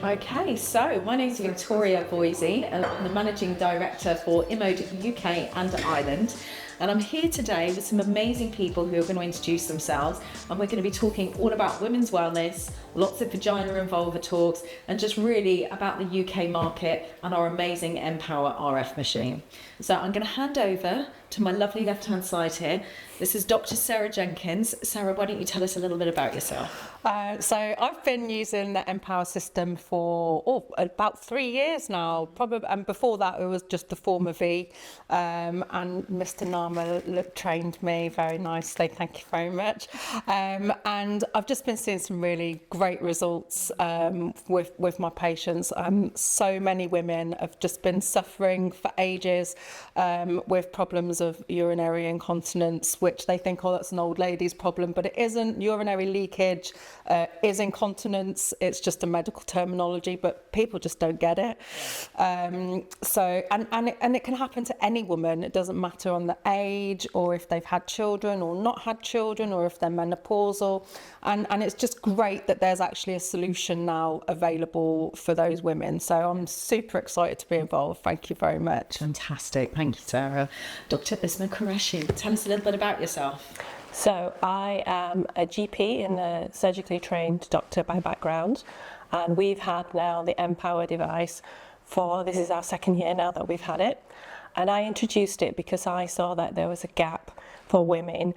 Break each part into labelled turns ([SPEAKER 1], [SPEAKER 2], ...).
[SPEAKER 1] Okay, so my name is Victoria Voysey, and I'm the Managing Director for InMode UK and Ireland. And I'm here today with some amazing people who are going to introduce themselves, and we're going to be talking all about women's wellness, lots of vagina and vulva talks, and just really about the UK market and our amazing Empower RF machine. So I'm going to hand over to my lovely left-hand side here. This is Dr. Sarah Jenkins. Sarah, why don't you tell us a little bit about yourself?
[SPEAKER 2] So I've been using the Empower system for about 3 years now, probably, and before that it was just the Former V, and Mr. Nama trained me very nicely, thank you very much, and I've just been seeing some really great results with my patients. So many women have just been suffering for ages with problems of urinary incontinence, which they think, oh, that's an old lady's problem, but it isn't. Urinary leakage is incontinence. It's just a medical terminology, but people just don't get it. So it can happen to any woman. It doesn't matter on the age, or if they've had children or not had children, or if they're menopausal. And it's just great that there's actually a solution now available for those women. So I'm super excited to be involved. Thank you very much.
[SPEAKER 1] Fantastic. Thank you, Sarah. Dr. Uzma Qureshi, tell us a little bit about yourself.
[SPEAKER 3] So I am a GP and a surgically trained doctor by background, and we've had now the Empower device this is our second year now that we've had it. And I introduced it because I saw that there was a gap for women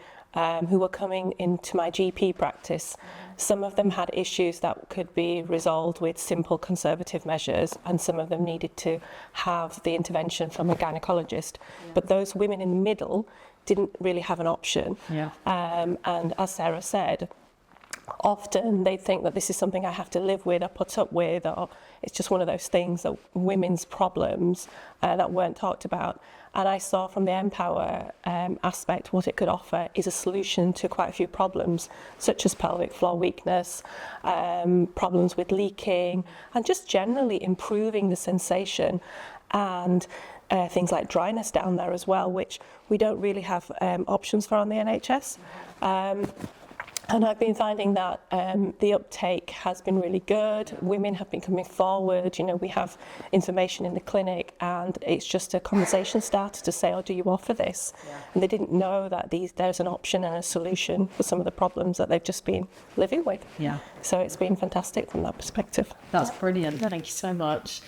[SPEAKER 3] who were coming into my GP practice. Some of them had issues that could be resolved with simple conservative measures, and some of them needed to have the intervention from a gynaecologist. Yeah. But those women in the middle didn't really have an option. Yeah. And as Sarah said, often they think that this is something I have to live with or put up with, or it's just one of those things, that women's problems that weren't talked about. And I saw from the Empower aspect what it could offer is a solution to quite a few problems, such as pelvic floor weakness, problems with leaking, and just generally improving the sensation, and things like dryness down there as well, which we don't really have options for on the NHS. And I've been finding that the uptake has been really good. Women have been coming forward. You know, we have information in the clinic, and it's just a conversation starter to say, oh, do you offer this? Yeah. And they didn't know that there's an option and a solution for some of the problems that they've just been living with. Yeah. So it's been fantastic from that perspective.
[SPEAKER 1] That's brilliant. Thank you so much.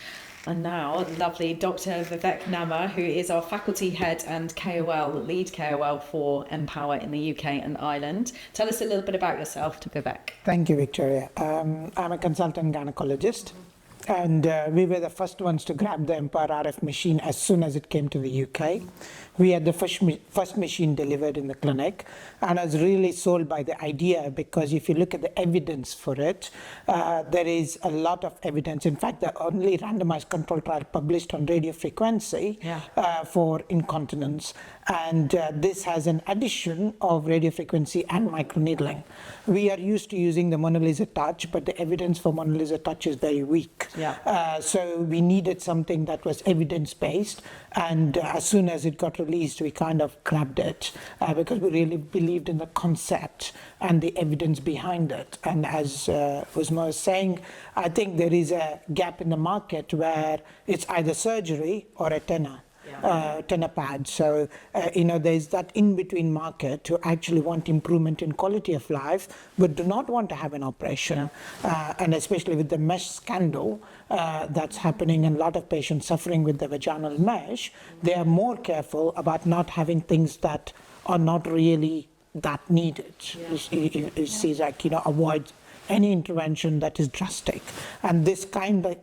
[SPEAKER 1] And now, lovely Dr. Vivek Nama, who is our faculty head and KOL, lead KOL for Empower in the UK and Ireland. Tell us a little bit about yourself, Vivek.
[SPEAKER 4] Thank you, Victoria. I'm a consultant gynecologist, and we were the first ones to grab the Empower RF machine as soon as it came to the UK. We had the first machine delivered in the clinic, and I was really sold by the idea, because if you look at the evidence for it, there is a lot of evidence. In fact, the only randomized control trial published on radio frequency for incontinence, and this has an addition of radio frequency and microneedling. We are used to using the Mona Lisa Touch, but the evidence for Mona Lisa Touch is very weak. Yeah. So we needed something that was evidence-based, and as soon as it got released, we kind of grabbed it because we really believed in the concept and the evidence behind it. And as Uzma was saying, I think there is a gap in the market where it's either surgery or a tenor. Tenor pad. So, there's that in-between market who actually want improvement in quality of life, but do not want to have an operation. And especially with the mesh scandal that's happening, and a lot of patients suffering with the vaginal mesh, they are more careful about not having things that are not really that needed. You see, like, avoid any intervention that is drastic. And this kind of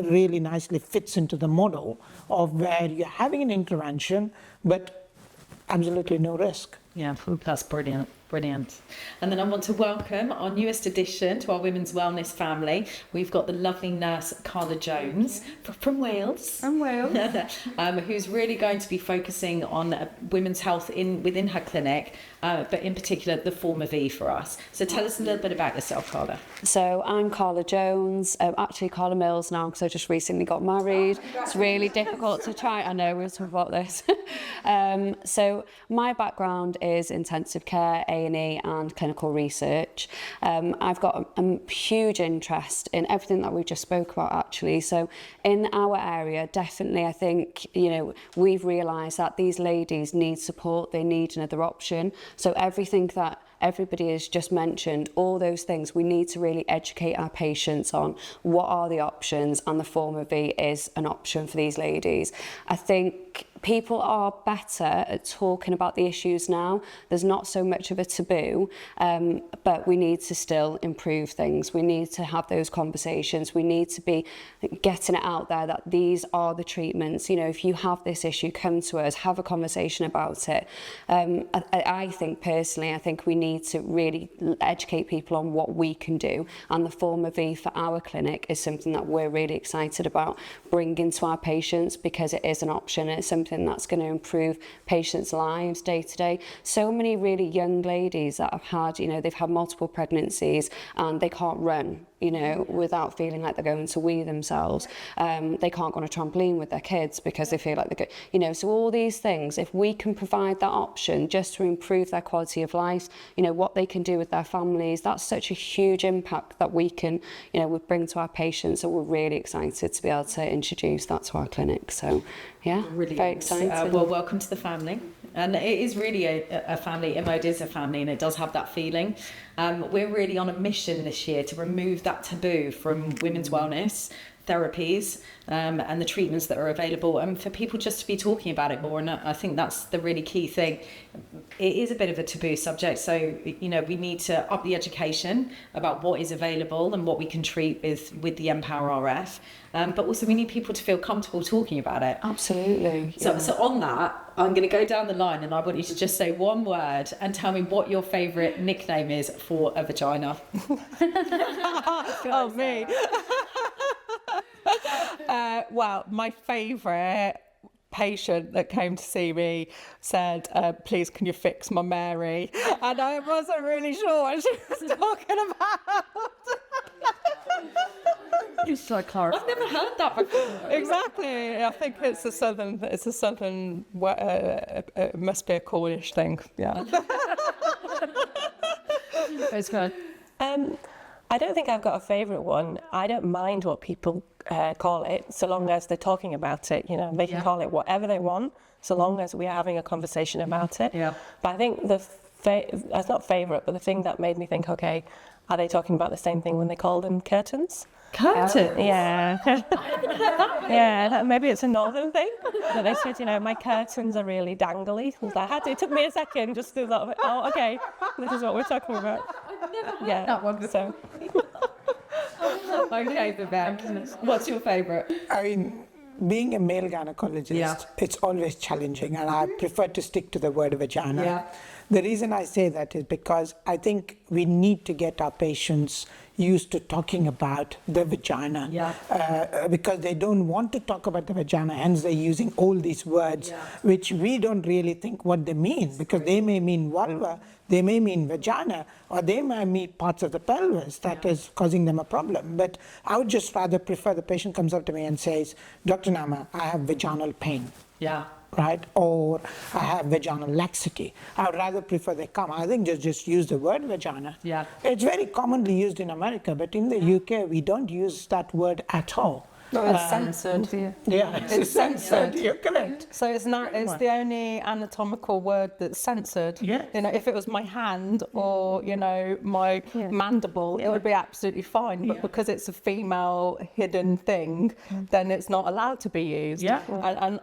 [SPEAKER 4] really nicely fits into the model of where you're having an intervention, but absolutely no risk.
[SPEAKER 1] Yeah, that's brilliant. Brilliant. And then I want to welcome our newest addition to our women's wellness family. We've got the lovely nurse Carla Jones from Wales.
[SPEAKER 5] From Wales.
[SPEAKER 1] Who's really going to be focusing on women's health within her clinic, but in particular the Former V for us. So tell us a little bit about yourself, Carla.
[SPEAKER 5] So I'm Carla Jones, actually Carla Mills now, because I just recently got married. It's really difficult to try. I know, we'll talk about this. So my background is intensive care, A&E and clinical research. I've got a huge interest in everything that we just spoke about, actually. So in our area, definitely, I think, we've realised that these ladies need support, they need another option. So everything that everybody has just mentioned, all those things, we need to really educate our patients on what are the options, and the Forma V is an option for these ladies. I think people are better at talking about the issues now. There's not so much of a taboo, but we need to still improve things. We need to have those conversations. We need to be getting it out there that these are the treatments. If you have this issue, come to us, have a conversation about it. I think personally, we need to really educate people on what we can do, and the Forma V for our clinic is something that we're really excited about bringing to our patients, because it is an option, and it's something that's going to improve patients' lives day to day. So many really young ladies that have had, they've had multiple pregnancies and they can't run, without feeling like they're going to wee themselves. They can't go on a trampoline with their kids because they feel like they're so all these things, if we can provide that option just to improve their quality of life, what they can do with their families, that's such a huge impact that we can, we bring to our patients. So we're really excited to be able to introduce that to our clinic. So yeah,
[SPEAKER 1] Brilliant.
[SPEAKER 5] Very excited.
[SPEAKER 1] Well, welcome to the family. And it is really a family. InMode is a family, and it does have that feeling. We're really on a mission this year to remove that taboo from women's wellness, therapies, and the treatments that are available, and for people just to be talking about it more. And I think that's the really key thing. It is a bit of a taboo subject, so we need to up the education about what is available and what we can treat with the Empower RF. But also we need people to feel comfortable talking about it.
[SPEAKER 5] Absolutely.
[SPEAKER 1] So on that, I'm going to go down the line, and I want you to just say one word and tell me what your favourite nickname is for a vagina.
[SPEAKER 2] Oh, me. Well, my favourite patient that came to see me said, please can you fix my Mary? And I wasn't really sure what she was talking about.
[SPEAKER 5] You're so clever.
[SPEAKER 1] I've never heard that before.
[SPEAKER 2] Exactly. I think it's a southern, it must be a Cornish thing. Yeah.
[SPEAKER 5] It's good.
[SPEAKER 3] I don't think I've got a favourite one. I don't mind what people call it, so long as they're talking about it. They can call it whatever they want, so long as we're having a conversation about it.
[SPEAKER 1] Yeah.
[SPEAKER 3] But I think it's not favourite, but the thing that made me think, okay, are they talking about the same thing when they call them curtains?
[SPEAKER 1] Curtains?
[SPEAKER 3] Yeah. Yeah, maybe it's a northern thing. But they said, my curtains are really dangly. It took me a second just to thought, oh, okay, this is what we're talking about.
[SPEAKER 1] I've never heard
[SPEAKER 3] Yeah.
[SPEAKER 1] that one before.
[SPEAKER 3] So.
[SPEAKER 1] Okay, Vivek, what's your favourite?
[SPEAKER 4] Being a male gynecologist, it's always challenging, and I prefer to stick to the word vagina.
[SPEAKER 1] Yeah.
[SPEAKER 4] The reason I say that is because I think we need to get our patients used to talking about the vagina, because they don't want to talk about the vagina, hence they're using all these words, which we don't really think what they mean, because they may mean vulva, they may mean vagina, or they may mean parts of the pelvis that is causing them a problem. But I would just rather prefer the patient comes up to me and says, Dr. Nama, I have vaginal pain.
[SPEAKER 1] Yeah.
[SPEAKER 4] Right? Or I have vaginal laxity. I would rather prefer they come. I think just use the word vagina.
[SPEAKER 1] Yeah.
[SPEAKER 4] It's very commonly used in America, but in the UK, we don't use that word at all.
[SPEAKER 2] No, it's censored.
[SPEAKER 4] Yeah,
[SPEAKER 2] It's censored.
[SPEAKER 4] You're correct.
[SPEAKER 2] So it's the only anatomical word that's censored.
[SPEAKER 4] Yeah.
[SPEAKER 2] If it was my hand or, my mandible, it would be absolutely fine. But because it's a female hidden thing, then it's not allowed to be used.
[SPEAKER 4] Yeah.
[SPEAKER 2] And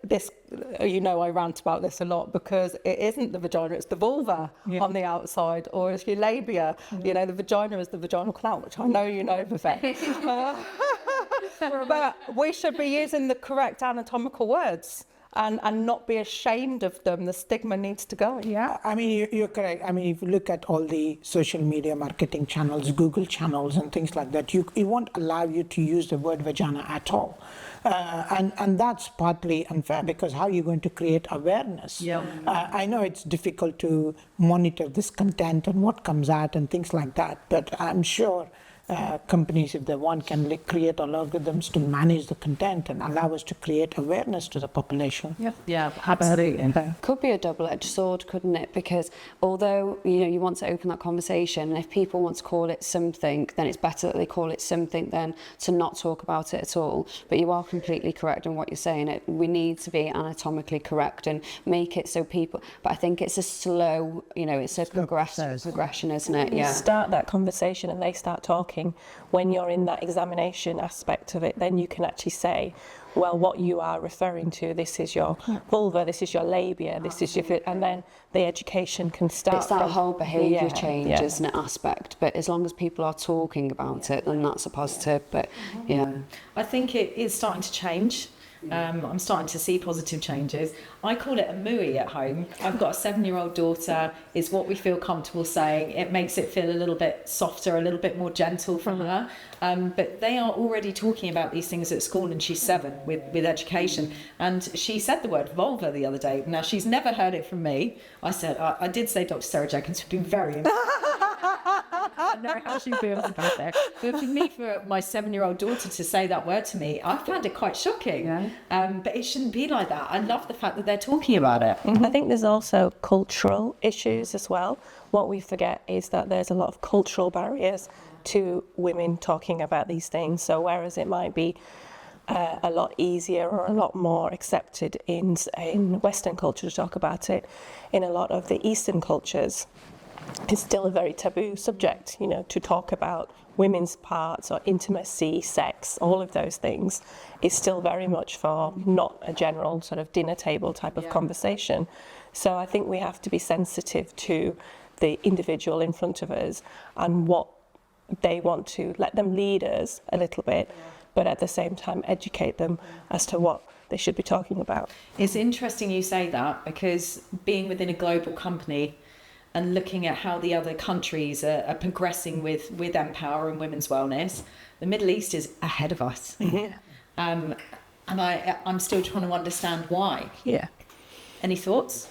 [SPEAKER 2] this, I rant about this a lot, because it isn't the vagina, it's the vulva on the outside, or it's your labia. The vagina is the vaginal canal, which I know Vivek. But we should be using the correct anatomical words and not be ashamed of them. The stigma needs to go.
[SPEAKER 4] Yeah, you're correct. If you look at all the social media marketing channels, Google channels and things like that, it won't allow you to use the word vagina at all. And that's partly unfair, because how are you going to create awareness?
[SPEAKER 1] Yeah.
[SPEAKER 4] I know it's difficult to monitor this content and what comes out and things like that, but I'm sure companies, if they want, can create algorithms to manage the content and allow us to create awareness to the population.
[SPEAKER 1] Yeah, absolutely.
[SPEAKER 5] Could be a double-edged sword, couldn't it? Because although you want to open that conversation, and if people want to call it something, then it's better that they call it something than to not talk about it at all. But you are completely correct in what you're saying. We need to be anatomically correct and make it so people. But I think it's a slow, it's a progression, isn't it?
[SPEAKER 3] You start that conversation and they start talking. When you're in that examination aspect of it, then you can actually say, well, what you are referring to, this is your vulva, this is your labia, this is your, and then the education can start.
[SPEAKER 5] It's that whole behaviour change, isn't it, aspect? But as long as people are talking about it, then that's a positive. But
[SPEAKER 1] I think it is starting to change. I'm starting to see positive changes. I call it a mooey at home. I've got a 7-year-old daughter. It's what we feel comfortable saying. It makes it feel a little bit softer, a little bit more gentle from her. But they are already talking about these things at school, and she's 7 with education. And she said the word vulva the other day. Now, she's never heard it from me. I said, I did say Dr. Sarah Jenkins would be very I know how she feels about that. But for me, for my 7-year-old daughter to say that word to me, I found it quite shocking. But it shouldn't be like that. I love the fact that they're talking about it.
[SPEAKER 3] I think there's also cultural issues as well. What we forget is that there's a lot of cultural barriers to women talking about these things. So whereas it might be a lot easier or a lot more accepted in Western culture to talk about it, in a lot of the Eastern cultures, it's still a very taboo subject, to talk about women's parts or intimacy, sex, all of those things is still very much for not a general sort of dinner table type of conversation. So I think we have to be sensitive to the individual in front of us and what they want to let them lead us a little bit, but at the same time educate them as to what they should be talking about.
[SPEAKER 1] It's interesting you say that, because being within a global company and looking at how the other countries are progressing with Empower and women's wellness, the Middle East is ahead of us. And I'm still trying to understand why. Any thoughts?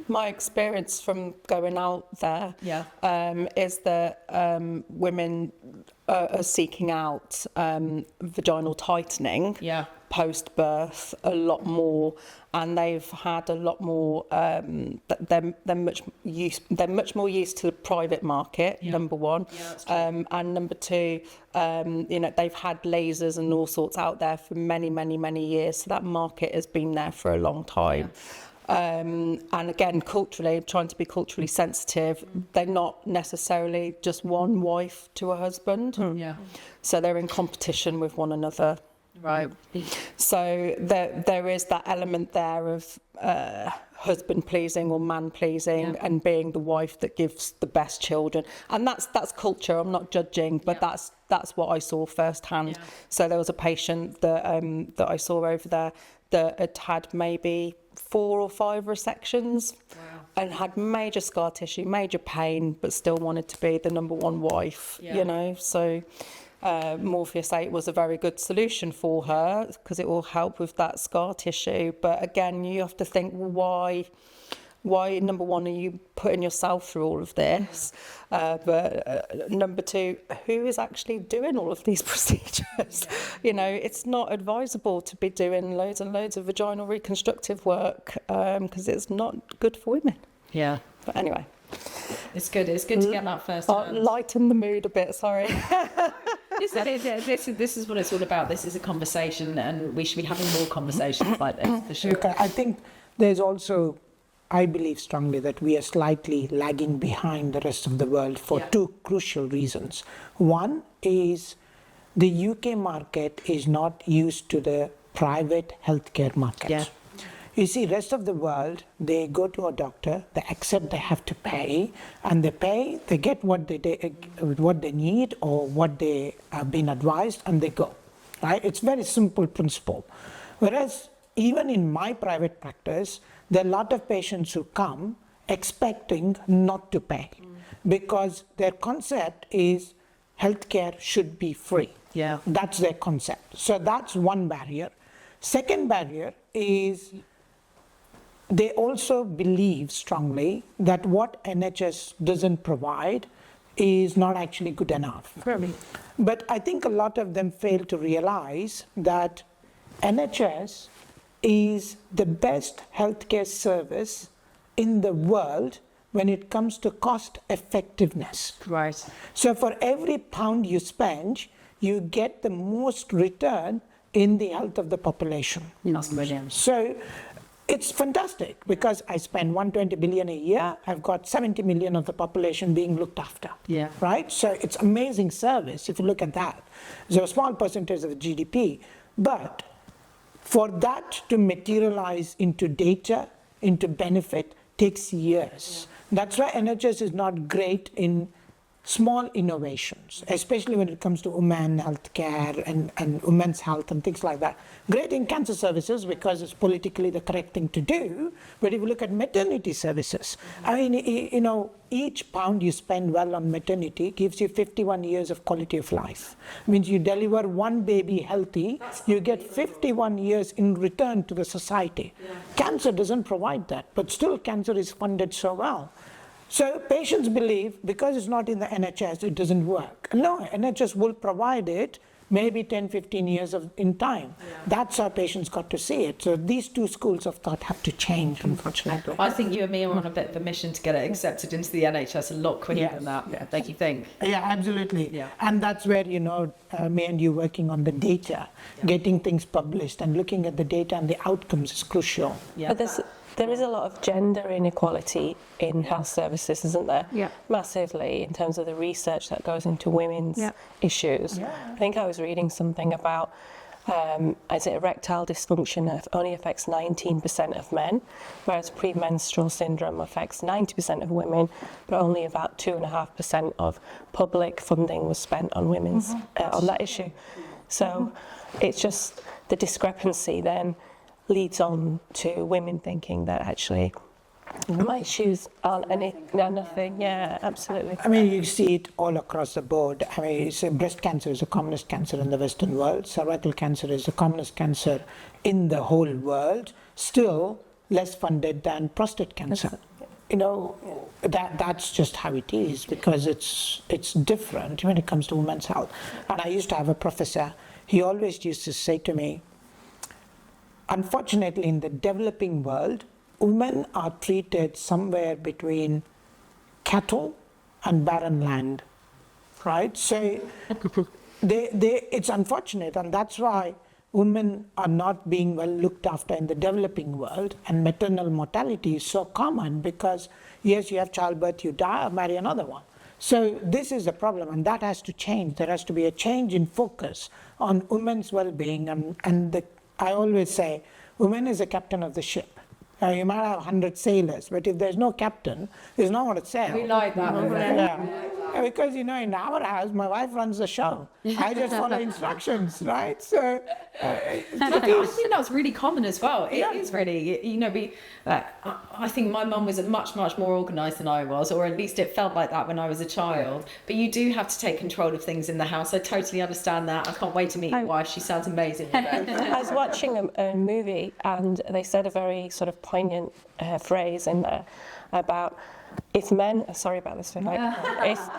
[SPEAKER 2] My experience from going out there is that women are seeking out vaginal tightening post-birth a lot more, and they've had a lot more. They're much more used to the private market. Number one, and number two, they've had lasers and all sorts out there for many years, so that market has been there for a long time. And again, culturally, trying to be culturally sensitive, they're not necessarily just one wife to a husband. So they're in competition with one another.
[SPEAKER 1] Right.
[SPEAKER 2] So there is that element there of husband pleasing or man pleasing and being the wife that gives the best children. And that's culture. I'm not judging, but that's what I saw firsthand. So there was a patient that I saw over there that had maybe 4 or 5 resections and had major scar tissue, major pain, but still wanted to be the number one wife, So Morpheus 8 was a very good solution for her because it will help with that scar tissue. But again, you have to think, well, why number one, are you putting yourself through all of this? But number two, who is actually doing all of these procedures? It's not advisable to be doing loads and loads of vaginal reconstructive work because it's not good for women. But anyway.
[SPEAKER 1] It's good to get that first hand.
[SPEAKER 2] Lighten the mood a bit, sorry.
[SPEAKER 1] This is what it's all about. This is a conversation, and we should be having more conversations like this, for sure.
[SPEAKER 4] Okay, I think there's also, I believe strongly that we are slightly lagging behind the rest of the world for 2 crucial reasons. One is the UK market is not used to the private healthcare market. You see, rest of the world, they go to a doctor, they accept they have to pay, and they get what they need or what they have been advised, and they go. Right? It's very simple principle. Whereas even in my private practice, there are a lot of patients who come expecting not to pay because their concept is healthcare should be free. That's their concept. So that's one barrier. Second barrier is they also believe strongly that what NHS doesn't provide is not actually good enough.
[SPEAKER 2] Really?
[SPEAKER 4] But I think a lot of them fail to realize that NHS is the best healthcare service in the world when it comes to cost effectiveness.
[SPEAKER 2] Right.
[SPEAKER 4] So for every pound you spend, you get the most return in the health of the population.
[SPEAKER 2] That's brilliant.
[SPEAKER 4] So it's fantastic because I spend 120 billion a year. I've got 70 million of the population being looked after.
[SPEAKER 2] Yeah.
[SPEAKER 4] Right? So it's amazing service if you look at that. So a small percentage of the GDP, but for that to materialize into data, into benefit, takes years. That's why NHS is not great in small innovations, especially when it comes to women healthcare and women's health and things like that. Great in cancer services because it's politically the correct thing to do, but if you look at maternity services, I mean, you know, each pound you spend well on maternity gives you 51 years of quality of life. Means you deliver one baby healthy, you get 51 years in return to the society. Cancer doesn't provide that, but still cancer is funded so well. So patients believe because it's not in the NHS, it doesn't work. No, NHS will provide it maybe 10, 15 years in time. That's how patients got to see it. So these two schools of thought have to change, unfortunately.
[SPEAKER 1] I think you and me are on a bit of a mission to get it accepted into the NHS a lot quicker than that. Don't you think?
[SPEAKER 4] Yeah, absolutely.
[SPEAKER 1] Yeah.
[SPEAKER 4] And that's where, you know, me and you working on the data, getting things published and looking at the data and the outcomes is crucial.
[SPEAKER 1] Yeah.
[SPEAKER 3] But there is a lot of gender inequality in health services, isn't there?
[SPEAKER 2] Yeah.
[SPEAKER 3] Massively, in terms of the research that goes into women's issues. I think I was reading something about, erectile dysfunction only affects 19% of men, whereas premenstrual syndrome affects 90% of women, but only about 2.5% of public funding was spent on women's on that issue. So it's just the discrepancy then leads on to women thinking that actually my issues aren't nothing. Yeah, absolutely.
[SPEAKER 4] I mean, you see it all across the board. I mean, breast cancer is the commonest cancer in the Western world. Cervical cancer is the commonest cancer in the whole world. Still less funded than prostate cancer. You know, that's just how it is because it's different when it comes to women's health. And I used to have a professor. He always used to say to me, unfortunately, in the developing world, women are treated somewhere between cattle and barren land, right? So it's unfortunate, and that's why women are not being well looked after in the developing world, and maternal mortality is so common because, yes, you have childbirth, you die, or marry another one. So this is a problem, and that has to change. There has to be a change in focus on women's well-being, and I always say, women is the captain of the ship. You might have 100 sailors, but if there's no captain, there's no one to sail.
[SPEAKER 1] We like that.
[SPEAKER 4] Yeah. Because, you know, in our house, my wife runs the show. I just follow instructions, right? So,
[SPEAKER 1] I think that's really common as well. It is really, you know, I think my mum was much, much more organised than I was, or at least it felt like that when I was a child. But you do have to take control of things in the house. I totally understand that. I can't wait to meet your wife. She sounds amazing.
[SPEAKER 3] I was watching a movie and they said a very sort of poignant phrase in there about if men, sorry about this,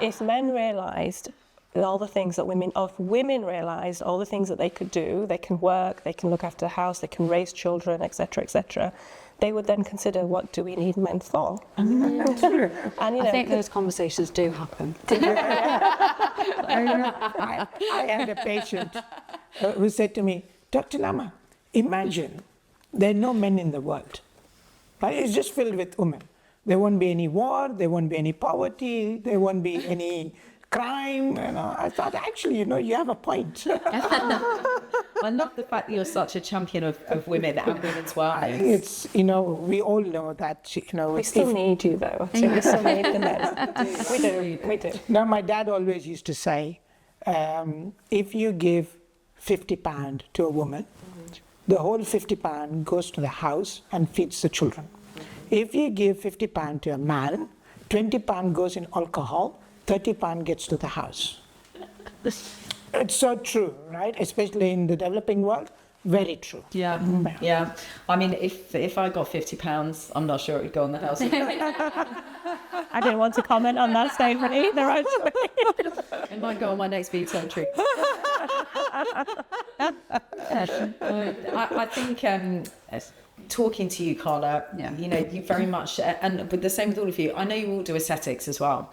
[SPEAKER 3] if men realised all the things that women realised all the things that they could do, they can work, they can look after the house, they can raise children, etc., they would then consider, what do we need men for? And, you know,
[SPEAKER 5] I think those conversations do happen.
[SPEAKER 4] I had a patient who said to me, Dr. Lama, imagine there are no men in the world. Right? It's just filled with women. There won't be any war, there won't be any poverty, there won't be any crime. You know, I thought, actually, you know, you have a point.
[SPEAKER 1] I love the fact that you're such a champion of women and women's wellness.
[SPEAKER 4] It's, you know, we all know that, you know.
[SPEAKER 3] We still need you, though. So we still need the men. We do.
[SPEAKER 4] Now, my dad always used to say, if you give £50 to a woman, the whole £50 goes to the house and feeds the children. If you give £50 to a man, £20 goes in alcohol, £30 gets to the house. It's so true, right? Especially in the developing world, Very true.
[SPEAKER 1] Yeah, yeah. I mean, if I got £50, I'm not sure it would go on the house.
[SPEAKER 3] I didn't want to comment on that statement either, actually.
[SPEAKER 1] It might go on my next veto tree. I think talking to you, Carla, you know, you very much, and with the same with all of you, I know you all do aesthetics as well.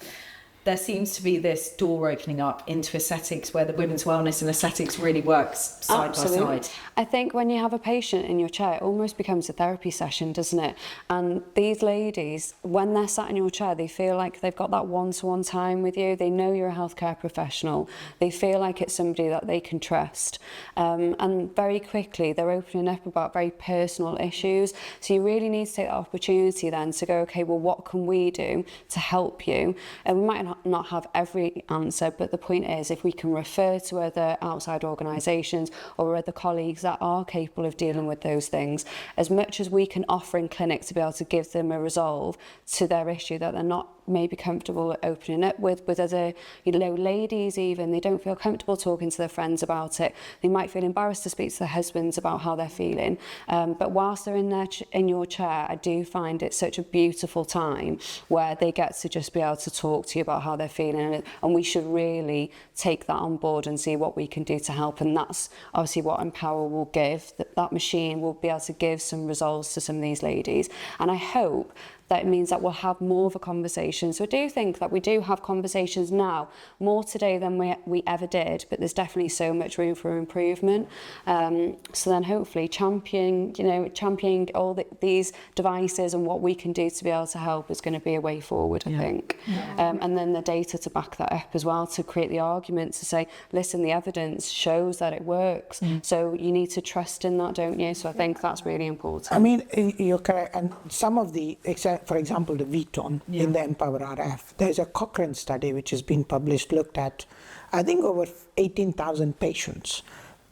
[SPEAKER 1] There seems to be this door opening up into aesthetics where the women's wellness and aesthetics really works side by side.
[SPEAKER 5] I think when you have a patient in your chair, it almost becomes a therapy session, doesn't it? And these ladies, when they're sat in your chair, they feel like they've got that one-to-one time with you. They know you're a healthcare professional. They feel like it's somebody that they can trust. And very quickly, they're opening up about very personal issues. So you really need to take that opportunity then to go, okay, well, what can we do to help you? And we might not have every answer, but the point is, if we can refer to other outside organisations or other colleagues that are capable of dealing with those things, as much as we can offer in clinic to be able to give them a resolve to their issue that they're not maybe comfortable opening up with other, you know, ladies even, they don't feel comfortable talking to their friends about it. They might feel embarrassed to speak to their husbands about how they're feeling. But whilst they're in your chair, I do find it such a beautiful time where they get to just be able to talk to you about how they're feeling, and we should really take that on board and see what we can do to help. And that's obviously what Empower will give. That machine will be able to give some results to some of these ladies. And I hope that means that we'll have more of a conversation. So I do think that we do have conversations now, more today than we ever did, but there's definitely so much room for improvement. So then hopefully championing all these devices and what we can do to be able to help is going to be a way forward, I think. And then the data to back that up as well, to create the argument to say, listen, the evidence shows that it works. So you need to trust in that, don't you? So I think that's really important.
[SPEAKER 4] I mean, you're correct. And some of the, for example, the V-tone in the Empower RF, there's a Cochrane study which has been published, looked at, I think, over 18,000 patients,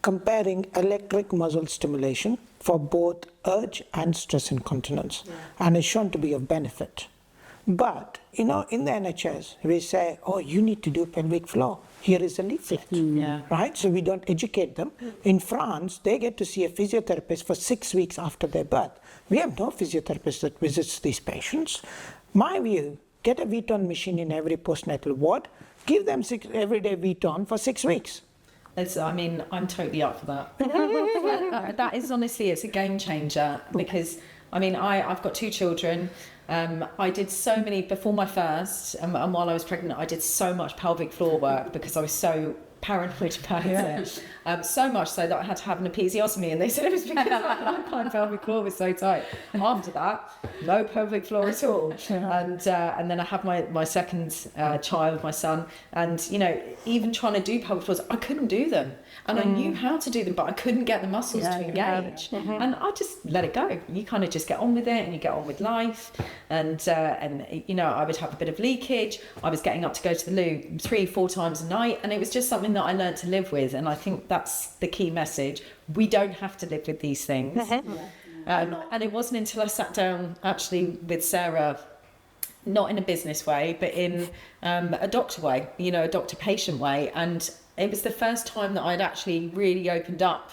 [SPEAKER 4] comparing electric muscle stimulation for both urge and stress incontinence, and is shown to be of benefit. But, you know, in the NHS, we say, oh, you need to do pelvic floor. Here is a leaflet, right? So we don't educate them. In France, they get to see a physiotherapist for 6 weeks after their birth. We have no physiotherapist that visits these patients. My view, get a V-tone machine in every postnatal ward, give them everyday V-tone for 6 weeks.
[SPEAKER 1] I'm totally up for that. That is honestly, it's a game changer because, I mean, I've got 2 children. I did so many, before my first, and while I was pregnant, I did so much pelvic floor work because I was so paranoid about it. So much so that I had to have an episiotomy, and they said it was because my pelvic floor was so tight. After that, no pelvic floor at all. And then I had my second child, my son, and you know, even trying to do pelvic floors, I couldn't do them. And I knew how to do them, but I couldn't get the muscles to engage. And I just let it go. You kind of just get on with it, and you get on with life. And you know, I would have a bit of leakage. I was getting up to go to the loo 3-4 times a night, and it was just something that I learned to live with. And I think that's the key message. We don't have to live with these things. And it wasn't until I sat down actually with Sarah, not in a business way, but in a doctor way, you know, a doctor-patient way. And it was the first time that I'd actually really opened up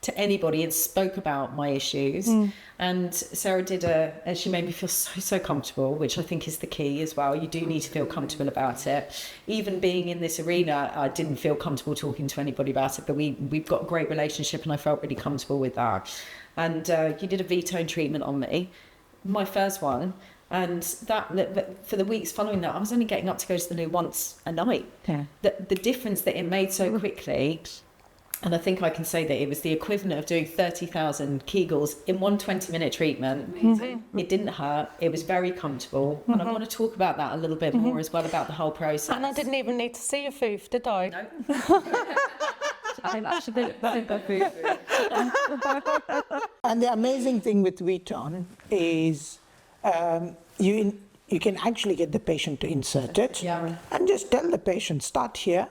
[SPEAKER 1] to anybody and spoke about my issues. And Sarah did she made me feel so comfortable, which I think is the key as well. You do need to feel comfortable about it. Even being in this arena, I didn't feel comfortable talking to anybody about it, but we've got a great relationship, and I felt really comfortable with that. And you did a V-tone treatment on me, my first one. And that for the weeks following that, I was only getting up to go to the loo once a night. The difference that it made so quickly, and I think I can say that it was the equivalent of doing 30,000 Kegels in one 20-minute treatment. It didn't hurt. It was very comfortable. And I want to talk about that a little bit more as well, about the whole process.
[SPEAKER 2] And I didn't even need to see your foof, did I?
[SPEAKER 1] No.
[SPEAKER 4] And the amazing thing with V-tone is you can actually get the patient to insert it, and just tell the patient, start here,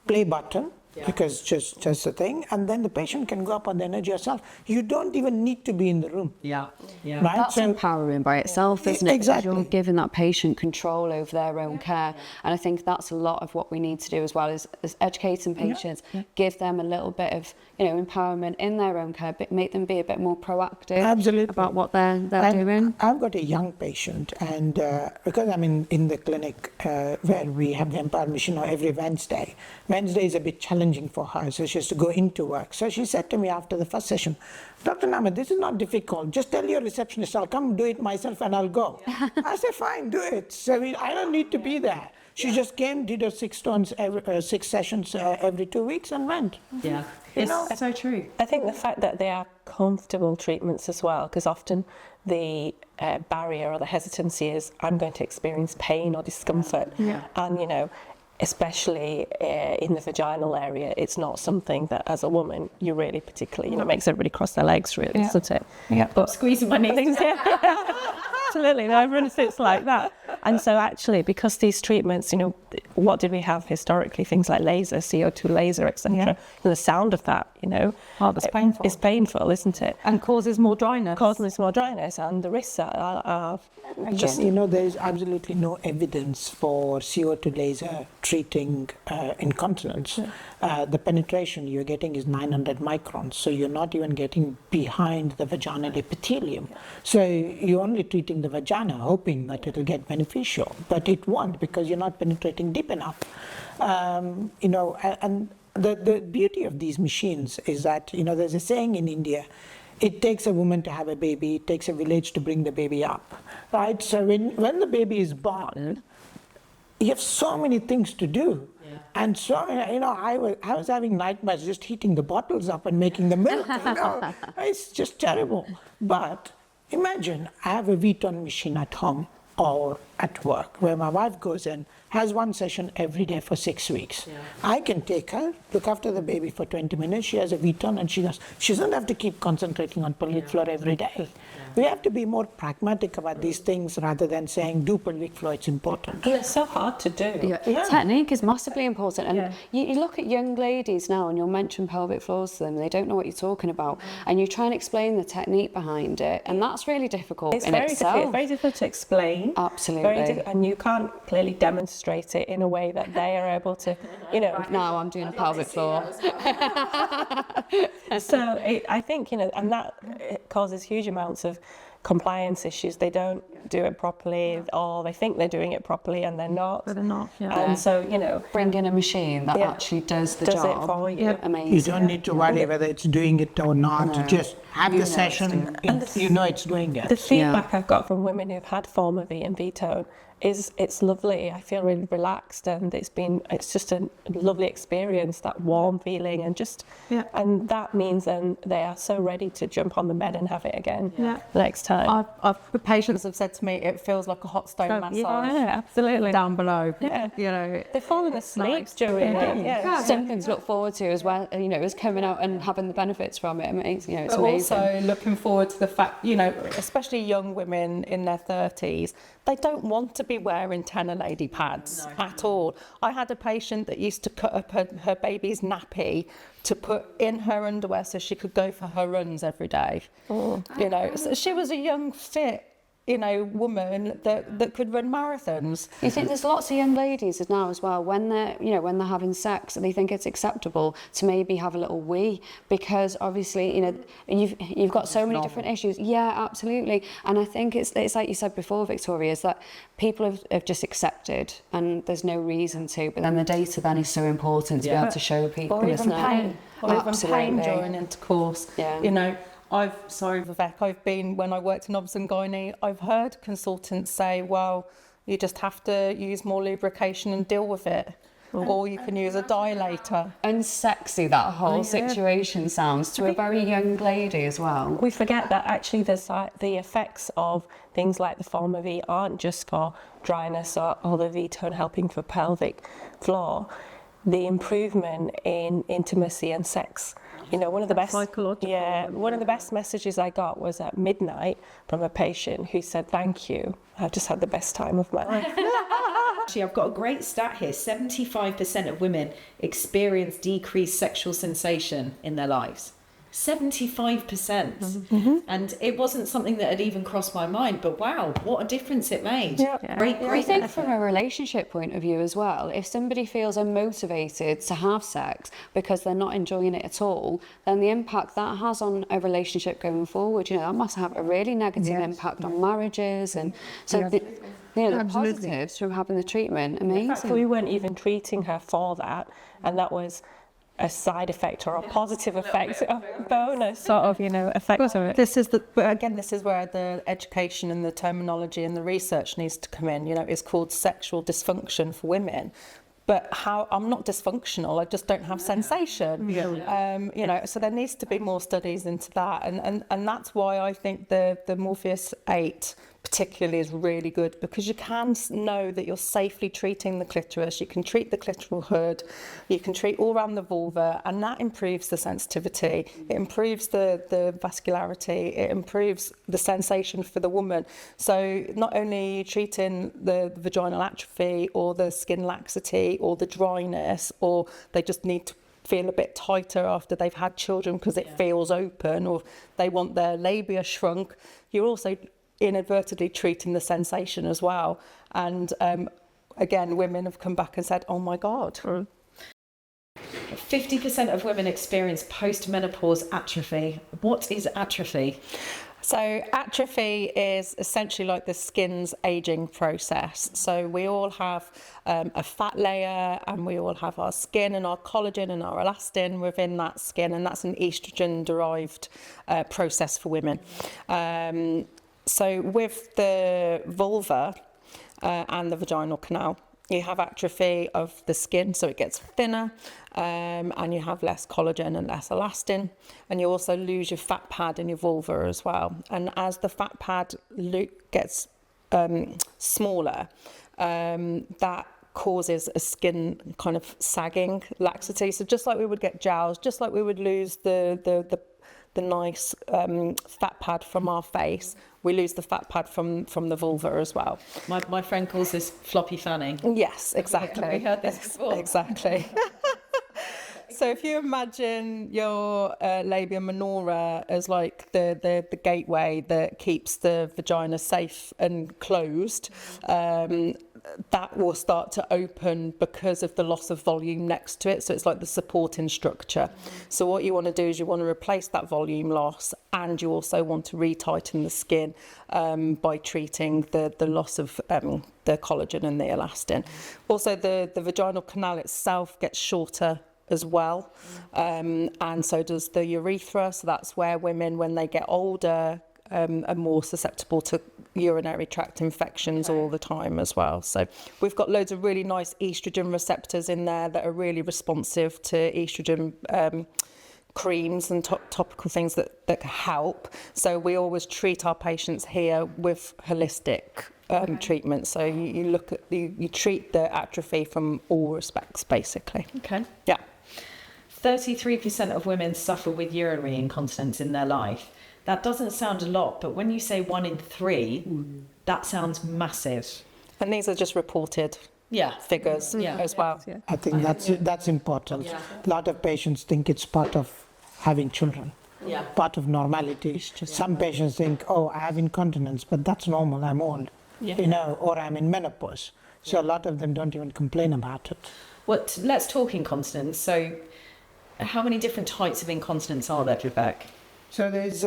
[SPEAKER 4] play button, because just the thing, and then the patient can go up on the energy herself. You don't even need to be in the room.
[SPEAKER 6] Yeah.
[SPEAKER 4] Right?
[SPEAKER 5] That's empowering by itself, isn't it?
[SPEAKER 4] Exactly.
[SPEAKER 5] Because you're giving that patient control over their own care. And I think that's a lot of what we need to do as well, is educating patients, give them a little bit of, empowerment in their own care, but make them be a bit more proactive
[SPEAKER 4] Absolutely.
[SPEAKER 5] about what they're doing.
[SPEAKER 4] I've got a young patient, and because I'm in the clinic where we have the Empower Mission every Wednesday. Wednesday is a bit challenging for her, so she has to go into work. So she said to me after the first session, Dr. Nama, this is not difficult. Just tell your receptionist, I'll come do it myself and I'll go. I said, fine, do it. So I don't need to be there. She just came, did her 6 sessions every 2 weeks and went.
[SPEAKER 6] Yeah. It's so true.
[SPEAKER 3] I think the fact that they are comfortable treatments as well, because often the barrier or the hesitancy is, I'm going to experience pain or discomfort. And, especially in the vaginal area, it's not something that as a woman you really particularly, makes everybody cross their legs really, doesn't it?
[SPEAKER 2] Yeah,
[SPEAKER 3] But
[SPEAKER 2] squeezing my knees.
[SPEAKER 3] absolutely, no, everyone sits like that. And so actually, because these treatments, what did we have historically? Things like laser, CO2 laser, etc. The sound of that,
[SPEAKER 2] Oh, that's painful.
[SPEAKER 3] It's painful, isn't it?
[SPEAKER 2] And causes more dryness.
[SPEAKER 3] Causes more dryness, and the risks are just...
[SPEAKER 4] there's absolutely no evidence for CO2 laser treating incontinence. The penetration you're getting is 900 microns, so you're not even getting behind the vaginal epithelium. So you're only treating the vagina, hoping that it'll get beneficial, but it won't, because you're not penetrating deep enough. And the beauty of these machines is that, there's a saying in India, it takes a woman to have a baby, it takes a village to bring the baby up, right? So when the baby is born, you have so many things to do. And so, I was having nightmares just heating the bottles up and making the milk. It's just terrible. But imagine I have a V-tone machine at home or at work where my wife goes in, has 1 session every day for 6 weeks. I can take her, look after the baby for 20 minutes. She has a V-tone and she doesn't have to keep concentrating on pelvic floor every day. We have to be more pragmatic about these things rather than saying, do pelvic floor, it's important.
[SPEAKER 3] And it's so hard to do.
[SPEAKER 5] Technique is massively important. And you look at young ladies now and you'll mention pelvic floors to them, they don't know what you're talking about. And you try and explain the technique behind it, and that's really difficult
[SPEAKER 3] It's
[SPEAKER 5] in
[SPEAKER 3] very
[SPEAKER 5] itself.
[SPEAKER 3] difficult. Very difficult to explain.
[SPEAKER 5] Absolutely.
[SPEAKER 3] And you can't clearly demonstrate it in a way that they are able to,
[SPEAKER 5] Right now I'm doing a pelvic floor.
[SPEAKER 3] So I think, and that it causes huge amounts of compliance issues. They don't do it properly, or they think they're doing it properly and they're not.
[SPEAKER 2] But they're not,
[SPEAKER 3] And so,
[SPEAKER 5] Bring in a machine that actually does the
[SPEAKER 3] does
[SPEAKER 5] job.
[SPEAKER 3] it for you.
[SPEAKER 5] Amazing.
[SPEAKER 4] You don't need to worry whether it's doing it or not. Just have the session, it's doing it.
[SPEAKER 3] The feedback I've got from women who've had Forma V and V-tone is it's lovely. I feel really relaxed, and it's just a lovely experience, that warm feeling, and and that means then they are so ready to jump on the bed and have it again the next time.
[SPEAKER 2] Patients have said to me, it feels like a hot stone massage.
[SPEAKER 3] Yeah, absolutely.
[SPEAKER 2] Down below.
[SPEAKER 3] They're falling asleep during it.
[SPEAKER 5] Something to look forward to as well, as coming out and having the benefits from it. It's
[SPEAKER 2] But
[SPEAKER 5] amazing.
[SPEAKER 2] also looking forward to the fact, especially young women in their 30s, they don't want to be wearing tenor lady pads at all. I had a patient that used to cut up her baby's nappy to put in her underwear so she could go for her runs every day. So she was a young, fit, woman that could run marathons.
[SPEAKER 5] You think there's lots of young ladies now as well, when they're having sex, they think it's acceptable to maybe have a little wee, because obviously, you've got so many different issues. Yeah, absolutely. And I think it's like you said before, Victoria, is that people have just accepted, and there's no reason to. But then the data then is so important to be able to show people.
[SPEAKER 2] Or even pain. Or even pain
[SPEAKER 5] Absolutely.
[SPEAKER 2] during intercourse.
[SPEAKER 5] Yeah.
[SPEAKER 2] Vivek, when I worked in Obs and Gynae, I've heard consultants say, well, you just have to use more lubrication and deal with it. Or you can use a dilator.
[SPEAKER 5] Unsexy that whole situation sounds to a very young lady as well.
[SPEAKER 3] We forget that actually the effects of things like the Forma V aren't just for dryness or the V-tone helping for pelvic floor. The improvement in intimacy and sex. One of the best one of the best messages I got was at midnight from a patient who said, "Thank you. I've just had the best time of my life."
[SPEAKER 1] Actually, I've got a great stat here. 75% of women experience decreased sexual sensation in their lives. 75%. And it wasn't something that had even crossed my mind, but wow, what a difference it made. Great
[SPEAKER 5] I think
[SPEAKER 1] effort.
[SPEAKER 5] from a relationship point of view as well, if somebody feels unmotivated to have sex because they're not enjoying it at all, then the impact that has on a relationship going forward, that must have a really negative impact on marriages. And so the positives from having the treatment, amazing.
[SPEAKER 3] In fact, we weren't even treating her for that, and that was a side effect or a positive effect, a bonus sort of, effect of it.
[SPEAKER 2] This is where the education and the terminology and the research needs to come in. It's called sexual dysfunction for women. But I'm not dysfunctional, I just don't have sensation. So there needs to be more studies into that. And that's why I think the Morpheus 8 particularly is really good, because you can know that you're safely treating the clitoris, you can treat the clitoral hood, you can treat all around the vulva, and that improves the sensitivity, it improves the vascularity, it improves the sensation for the woman. So not only are you treating the vaginal atrophy or the skin laxity or the dryness, or they just need to feel a bit tighter after they've had children because it feels open, or they want their labia shrunk, you're also inadvertently treating the sensation as well. And again, women have come back and said, oh my God.
[SPEAKER 1] 50% of women experience post-menopause atrophy. What is atrophy?
[SPEAKER 2] So atrophy is essentially like the skin's aging process. So we all have a fat layer, and we all have our skin and our collagen and our elastin within that skin, and that's an estrogen-derived process for women. So with the vulva and the vaginal canal, you have atrophy of the skin, so it gets thinner, and you have less collagen and less elastin, and you also lose your fat pad in your vulva as well. And as the fat pad gets smaller, that causes a skin kind of sagging laxity. So just like we would get jowls, just like we would lose the nice fat pad from our face, we lose the fat pad from the vulva as well.
[SPEAKER 1] My friend calls this floppy fanning.
[SPEAKER 2] Yes, exactly.
[SPEAKER 1] Have we heard this before?
[SPEAKER 2] Exactly. So if you imagine your labia minora as like the gateway that keeps the vagina safe and closed, that will start to open because of the loss of volume next to it. So it's like the supporting structure. So what you want to do is you want to replace that volume loss, and you also want to retighten the skin by treating the loss of the collagen and the elastin. Also, the vaginal canal itself gets shorter as well, and so does the urethra. So that's where women, when they get older, are more susceptible to urinary tract infections all the time as well. So we've got loads of really nice estrogen receptors in there that are really responsive to estrogen creams and topical things that help. So we always treat our patients here with holistic treatment. So you look at you treat the atrophy from all respects, basically.
[SPEAKER 1] Okay.
[SPEAKER 2] Yeah.
[SPEAKER 1] 33% of women suffer with urinary incontinence in their life. That doesn't sound a lot, but when you say 1 in 3, that sounds massive.
[SPEAKER 2] And these are just reported figures as well.
[SPEAKER 4] I think that's important. A lot of patients think it's part of having children, part of normality. Some patients think, oh, I have incontinence, but that's normal, I'm old, or I'm in menopause. So a lot of them don't even complain about it.
[SPEAKER 1] Let's talk incontinence. So how many different types of incontinence are there, Vivek?
[SPEAKER 4] So there's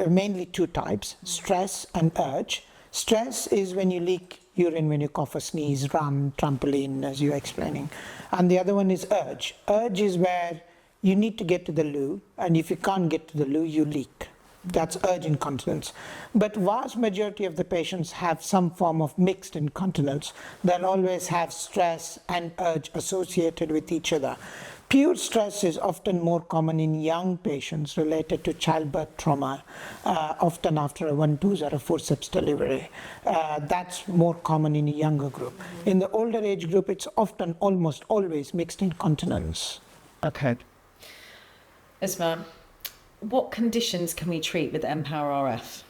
[SPEAKER 4] mainly 2 types, stress and urge. Stress is when you leak urine when you cough or sneeze, run, trampoline, as you're explaining. And the other one is urge. Urge is where you need to get to the loo, and if you can't get to the loo, you leak. That's urge incontinence. But vast majority of the patients have some form of mixed incontinence. They'll always have stress and urge associated with each other. Pure stress is often more common in young patients related to childbirth trauma, often after a ventouse or a forceps delivery. That's more common in a younger group. In the older age group, it's often almost always mixed incontinence.
[SPEAKER 1] Okay. Uzma, what conditions can we treat with Empower RF?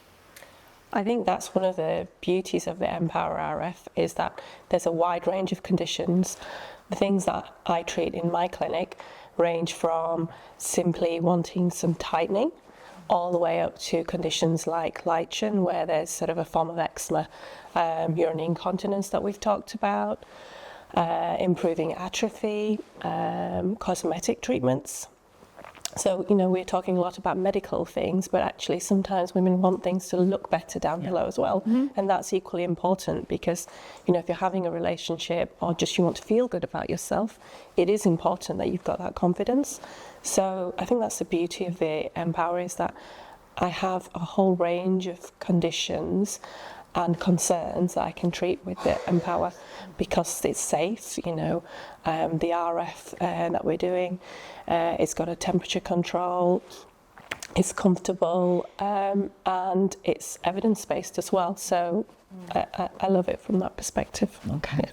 [SPEAKER 3] I think that's one of the beauties of the Empower RF is that there's a wide range of conditions. The things that I treat in my clinic range from simply wanting some tightening all the way up to conditions like lichen, where there's sort of a form of eczema, urinary incontinence that we've talked about, improving atrophy, cosmetic treatments. So, we're talking a lot about medical things, but actually sometimes women want things to look better down below as well. And that's equally important because, if you're having a relationship or just you want to feel good about yourself, it is important that you've got that confidence. So I think that's the beauty of the Empower is that I have a whole range of conditions and concerns that I can treat with the Empower because it's safe, the RF that we're doing, it's got a temperature control, it's comfortable, and it's evidence-based as well. So I love it from that perspective.
[SPEAKER 1] Okay.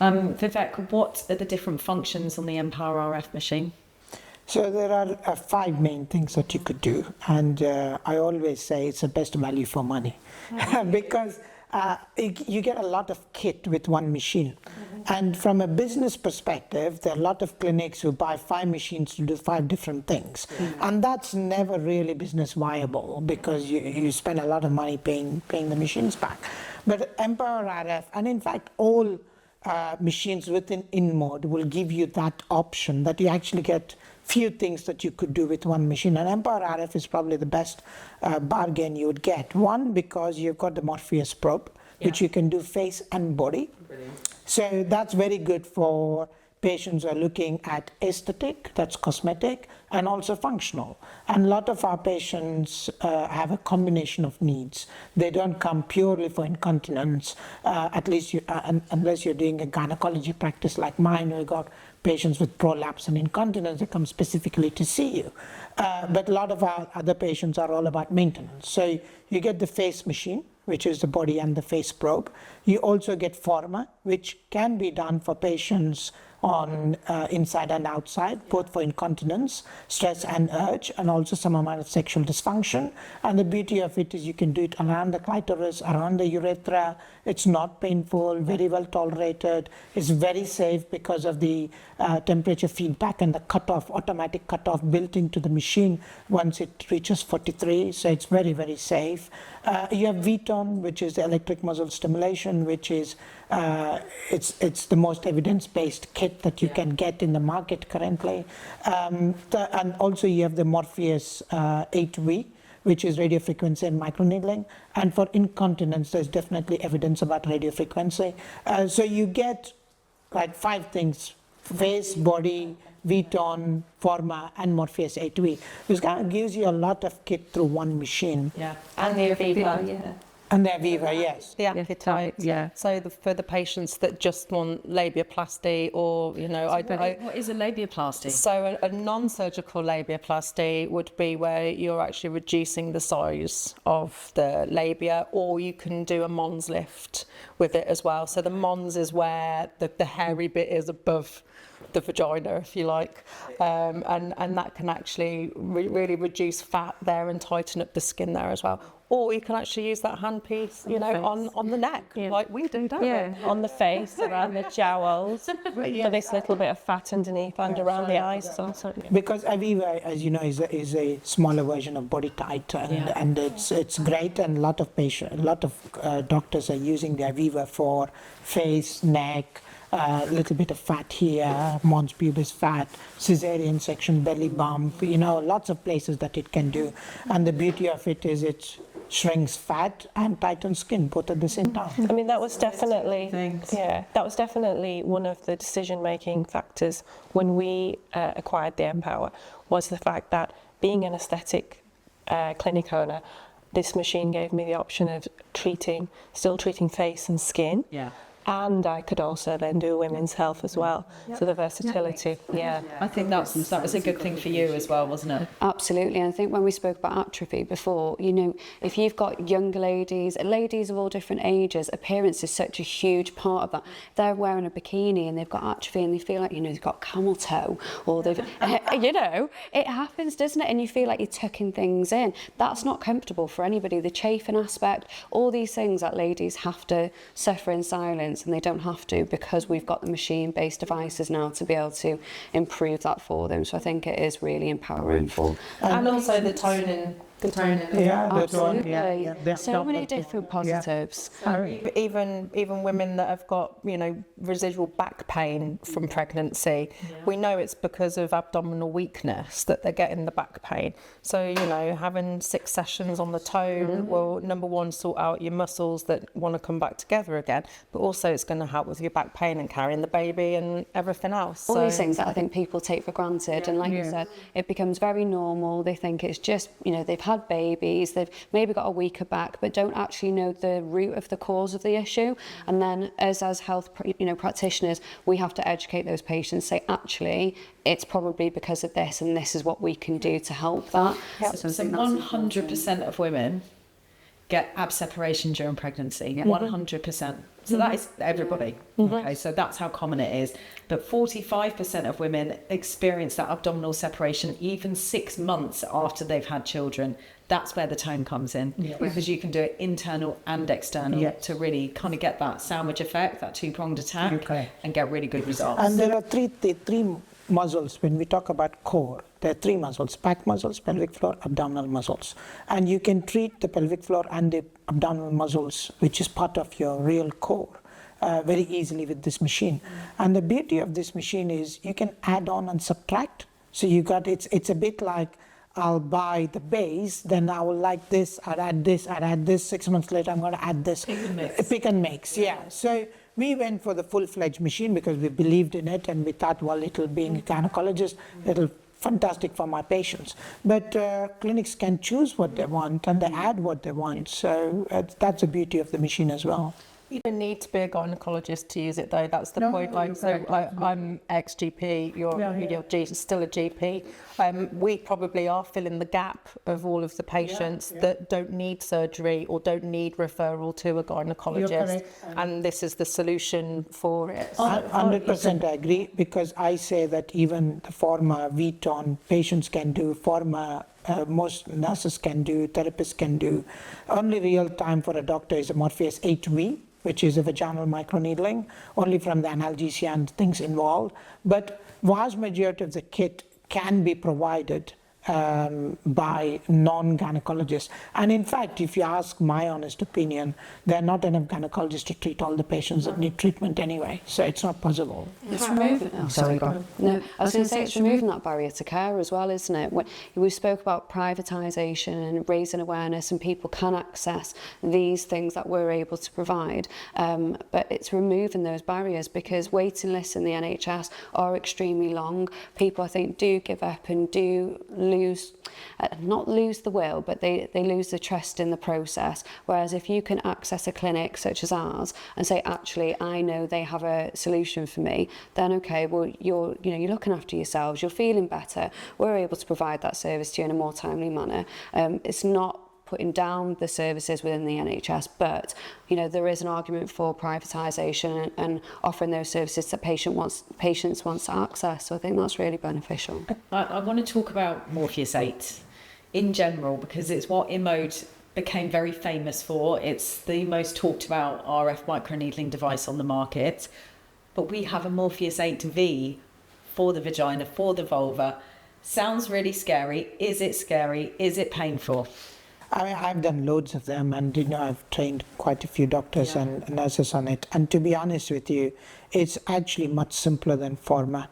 [SPEAKER 1] Vivek, what are the different functions on the Empower RF machine?
[SPEAKER 4] So there are 5 main things that you could do, and I always say it's the best value for money because you get a lot of kit with one machine. And from a business perspective, there are a lot of clinics who buy 5 machines to do 5 different things. And that's never really business viable because you spend a lot of money paying the machines back. But Empower RF, and in fact all machines within InMode will give you that option that you actually get few things that you could do with one machine. And Empower RF is probably the best bargain you would get. One, because you've got the Morpheus probe, which you can do face and body. Brilliant. So that's very good for patients who are looking at aesthetic, that's cosmetic, and also functional. And a lot of our patients have a combination of needs. They don't come purely for incontinence, at least unless you're doing a gynecology practice like mine, where you got patients with prolapse and incontinence, they come specifically to see you. But a lot of our other patients are all about maintenance. So you get the face machine, which is the body and the face probe. You also get Forma, which can be done for patients on inside and outside, both for incontinence, stress and urge, and also some amount of sexual dysfunction. And the beauty of it is you can do it around the clitoris, around the urethra. It's not painful, very well tolerated. It's very safe because of the temperature feedback and the cutoff, automatic cutoff built into the machine once it reaches 43. So it's very, very safe. You have VTone, which is the electric muscle stimulation, which is it's the most evidence-based kit that you can get in the market currently. And also you have the Morpheus 8V, which is radiofrequency and microneedling. And for incontinence, there's definitely evidence about radiofrequency. So you get like 5 things: face, body, VTone, Forma, and Morpheus 8V. This kind of gives you a lot of kit through one machine.
[SPEAKER 2] Yeah.
[SPEAKER 3] And the Aviva,
[SPEAKER 4] And the Aviva, yes.
[SPEAKER 2] The appetite.
[SPEAKER 6] Yeah.
[SPEAKER 2] So for the patients that just want labiaplasty or,
[SPEAKER 1] What is a labiaplasty?
[SPEAKER 2] So a non-surgical labiaplasty would be where you're actually reducing the size of the labia, or you can do a Mons lift with it as well. So the Mons is where the hairy bit is above the vagina, if you like, and that can actually really reduce fat there and tighten up the skin there as well. Or you can actually use that handpiece, on the neck, like we do, don't we?
[SPEAKER 3] on the face, around the jowls, for this little bit of fat underneath and around the eyes also.
[SPEAKER 4] Because Aviva, as you know, is a smaller version of Body Tight, and it's great. And a lot of doctors are using the Aviva for face, neck, little bit of fat here, mons pubis fat, cesarean section, belly bump, lots of places that it can do. And the beauty of it is it shrinks fat and tightens skin both at the same time.
[SPEAKER 3] I mean, that was definitely one of the decision-making factors when we acquired the Empower, was the fact that being an aesthetic clinic owner, this machine gave me the option of still treating face and skin.
[SPEAKER 1] Yeah.
[SPEAKER 3] and I could also then do women's health as well. So the versatility, yeah.
[SPEAKER 1] I think that was a good thing for you as well, wasn't it?
[SPEAKER 5] Absolutely, and I think when we spoke about atrophy before, you know, if you've got younger ladies of all different ages, appearance is such a huge part of that. They're wearing a bikini and they've got atrophy and they feel like, you know, they've got camel toe, or they've, you know, it happens, doesn't it? And you feel like you're tucking things in. That's not comfortable for anybody. The chafing aspect, all these things that ladies have to suffer in silence, and they don't have to, because we've got the machine-based devices now to be able to improve that for them. So I think it is really empowering.
[SPEAKER 2] And also the toning.
[SPEAKER 4] Yeah, that's one.
[SPEAKER 5] Absolutely.
[SPEAKER 4] Yeah.
[SPEAKER 5] So many different positives.
[SPEAKER 2] Even women that have got, you know, residual back pain from pregnancy, we know it's because of abdominal weakness that they're getting the back pain. So, you know, having 6 sessions on the tone will, number one, sort out your muscles that want to come back together again, but also it's going to help with your back pain and carrying the baby and everything else.
[SPEAKER 5] All these things that I think people take for granted, and like you said, it becomes very normal. They think it's just, you know, they've had babies, they've maybe got a weaker back, but don't actually know the root of the cause of the issue. And then as health, you know, practitioners, we have to educate those patients, say actually it's probably because of this, and this is what we can do to help that.
[SPEAKER 1] So 100% of women get ab separation during pregnancy, 100%. So that is everybody. Okay, so that's how common it is. But 45% of women experience that abdominal separation even 6 months after they've had children. That's where the tone comes in, because you can do it internal and external to really kind of get that sandwich effect, that two-pronged attack, and get really good results.
[SPEAKER 4] And there are three muscles when we talk about core. There are 3 muscles: back muscles, pelvic floor, abdominal muscles. And you can treat the pelvic floor and the abdominal muscles, which is part of your real core, very easily with this machine. And the beauty of this machine is you can add on and subtract. So you got, it's a bit like, I'll buy the base, then I will like this, I'd add this, 6 months later I'm going to add this. Pick and mix, yeah. So we went for the full-fledged machine because we believed in it, and we thought, well, being a gynecologist, it'll fantastic for my patients. But clinics can choose what they want and they add what they want. So that's the beauty of the machine as well.
[SPEAKER 2] You don't need to be a gynaecologist to use it, though. That's the point. I'm ex-GP. You're still a GP. We probably are filling the gap of all of the patients that don't need surgery or don't need referral to a gynaecologist, and this is the solution for it.
[SPEAKER 4] 100% I agree, because I say that even the former V-tone patients can do, former most nurses can do, therapists can do. Only real time for a doctor is a Morpheus 8V, which is a vaginal microneedling, only from the analgesia and things involved. But vast majority of the kit can be provided by non-gynecologists. And in fact, if you ask my honest opinion, there are not enough gynecologists to treat all the patients that need treatment anyway. So it's not possible.
[SPEAKER 5] It's removing. Oh, sorry, go on. No, I was going to say it's removing that barrier to care as well, isn't it? We spoke about privatisation and raising awareness, and people can access these things that we're able to provide. But it's removing those barriers, because waiting lists in the NHS are extremely long. People, I think, do give up and do not lose the will, but they lose the trust in the process. Whereas if you can access a clinic such as ours and say, actually, I know they have a solution for me, then okay, well, you're looking after yourselves, you're feeling better, we're able to provide that service to you in a more timely manner. It's not putting down the services within the NHS, but there is an argument for privatisation and offering those services that patients want to access. So I think that's really beneficial.
[SPEAKER 1] I want to talk about Morpheus 8 in general, because it's what InMode became very famous for. It's the most talked about RF microneedling device on the market. But we have a Morpheus 8V for the vagina, for the vulva. Sounds really scary. Is it scary? Is it painful?
[SPEAKER 4] I mean, I've done loads of them, and I've trained quite a few doctors and nurses on it. And to be honest with you, it's actually much simpler than Forma.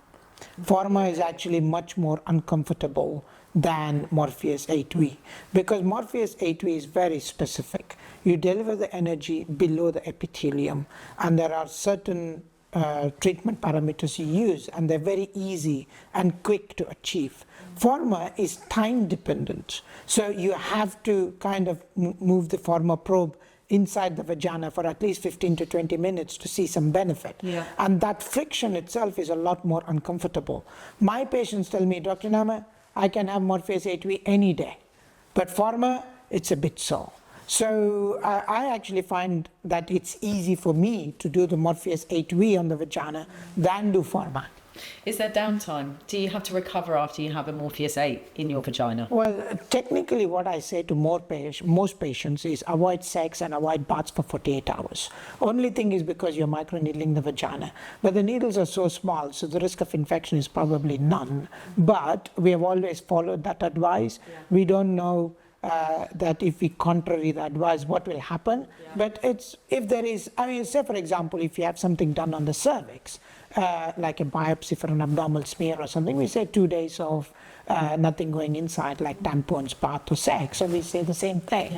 [SPEAKER 4] Forma is actually much more uncomfortable than Morpheus 8V, because Morpheus 8V is very specific. You deliver the energy below the epithelium, and there are certain treatment parameters you use, and they're very easy and quick to achieve. Forma is time dependent, so you have to kind of move the Forma probe inside the vagina for at least 15 to 20 minutes to see some benefit.
[SPEAKER 1] Yeah.
[SPEAKER 4] And that friction itself is a lot more uncomfortable. My patients tell me, Dr. Nama, I can have Morpheus 8V any day, but Pharma, it's a bit sore. So I actually find that it's easy for me to do the Morpheus 8V on the vagina than do Pharma.
[SPEAKER 1] Is there downtime? Do you have to recover after you have a Morpheus 8 in your vagina?
[SPEAKER 4] Well, technically what I say to most patients is avoid sex and avoid baths for 48 hours. Only thing is because you're microneedling the vagina. But the needles are so small, so the risk of infection is probably none. But we have always followed that advice. Yeah. We don't know that if we contrary the advice, what will happen. Yeah. But if there is, I mean, say for example, if you have something done on the cervix, like a biopsy for an abdominal smear or something, we say 2 days of nothing going inside, like tampons, bath, or sex. So we say the same thing.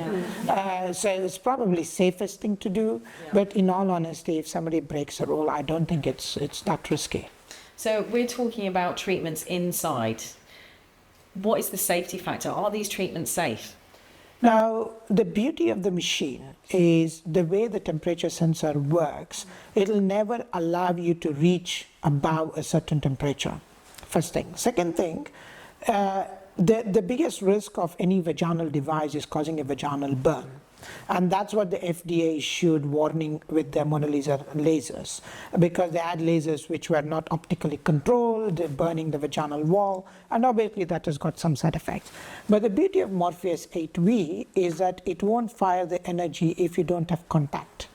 [SPEAKER 4] Yeah. So it's probably safest thing to do. Yeah. But in all honesty, if somebody breaks a rule, I don't think it's that risky.
[SPEAKER 1] So we're talking about treatments inside. What is the safety factor? Are these treatments safe?
[SPEAKER 4] Now, the beauty of the machine is the way the temperature sensor works. It'll never allow you to reach above a certain temperature, first thing. Second thing, the biggest risk of any vaginal device is causing a vaginal burn. And that's what the FDA issued warning with their Mona Lisa lasers, because they had lasers which were not optically controlled, they're burning the vaginal wall, and obviously that has got some side effects. But the beauty of Morpheus 8V is that it won't fire the energy if you don't have contact.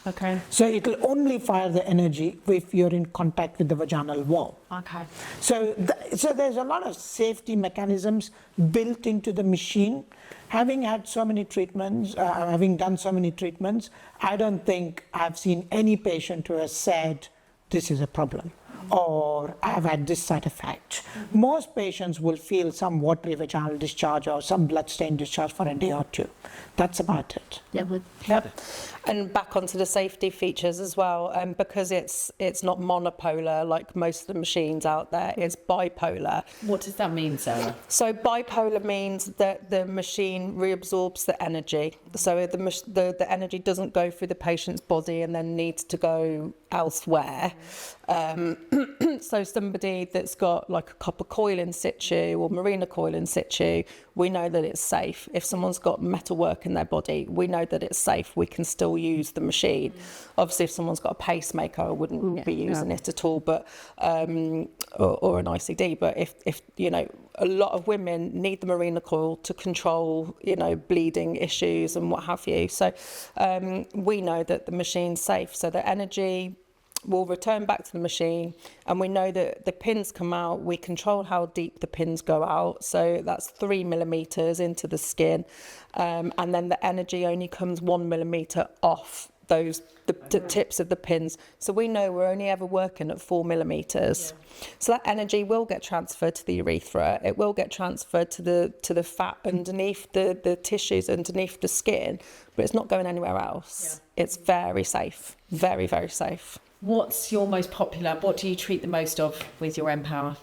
[SPEAKER 1] Okay.
[SPEAKER 4] So it will only fire the energy if you're in contact with the vaginal wall.
[SPEAKER 1] Okay.
[SPEAKER 4] So there's a lot of safety mechanisms built into the machine. Having had so many treatments, having done so many treatments, I don't think I've seen any patient who has said, this is a problem, or I've had this side effect. Most patients will feel some watery vaginal discharge or some blood-stained discharge for a day or two. That's about it.
[SPEAKER 2] Yep. And back onto the safety features as well, because it's not monopolar like most of the machines out there, it's bipolar.
[SPEAKER 1] What does that mean, Sarah?
[SPEAKER 2] So bipolar means that the machine reabsorbs the energy. So the energy doesn't go through the patient's body and then needs to go elsewhere. So somebody that's got like a copper coil in situ or marina coil in situ, we know that it's safe. If someone's got metalwork in their body, we know that it's safe. We can still use the machine. Obviously, if someone's got a pacemaker, I wouldn't be using it at all, but or an ICD. But if you know, a lot of women need the marina coil to control, you know, bleeding issues and what have you. So we know that the machine's safe. So the energy will return back to the machine, and we know that the pins come out. We control how deep the pins go out, so that's 3 millimeters into the skin, and then the energy only comes 1 millimeter off the tips of the pins. So we know we're only ever working at 4 millimeters. Yeah. So that energy will get transferred to the urethra. It will get transferred to the fat underneath the tissues underneath the skin, but it's not going anywhere else. Yeah. It's very safe, very, very safe.
[SPEAKER 1] What's your most popular? What do you treat the most of with your Empower?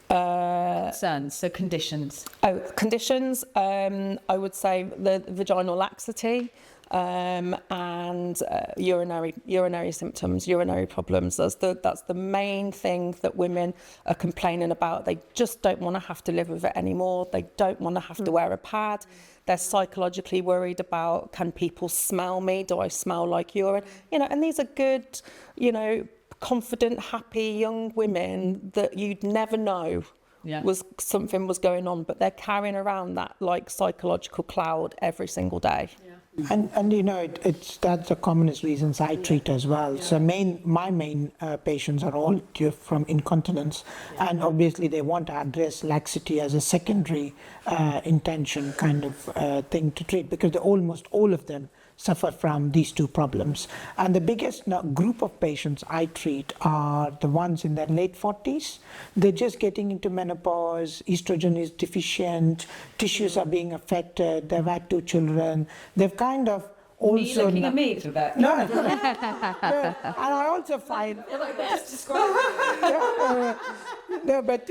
[SPEAKER 1] Concerns, so conditions.
[SPEAKER 2] Oh, conditions. I would say the vaginal laxity. And urinary symptoms, urinary problems. That's the main thing that women are complaining about. They just don't want to have to live with it anymore. They don't want to have to wear a pad. They're psychologically worried about, can people smell me? Do I smell like urine? You know, and these are good, you know, confident, happy young women that you'd never know something was going on, but they're carrying around that like psychological cloud every single day. Yeah.
[SPEAKER 4] And you know, that's the commonest reasons I treat as well. Yeah. So my main patients are all from incontinence, and obviously they want to address laxity as a secondary intention kind of thing to treat, because almost all of them suffer from these two problems. And the biggest group of patients I treat are the ones in their late 40s. They're just getting into menopause, estrogen is deficient, tissues are being affected, they've had 2 children, they've kind of also...
[SPEAKER 1] Are you looking at me for that?
[SPEAKER 4] No. And I also find... No, but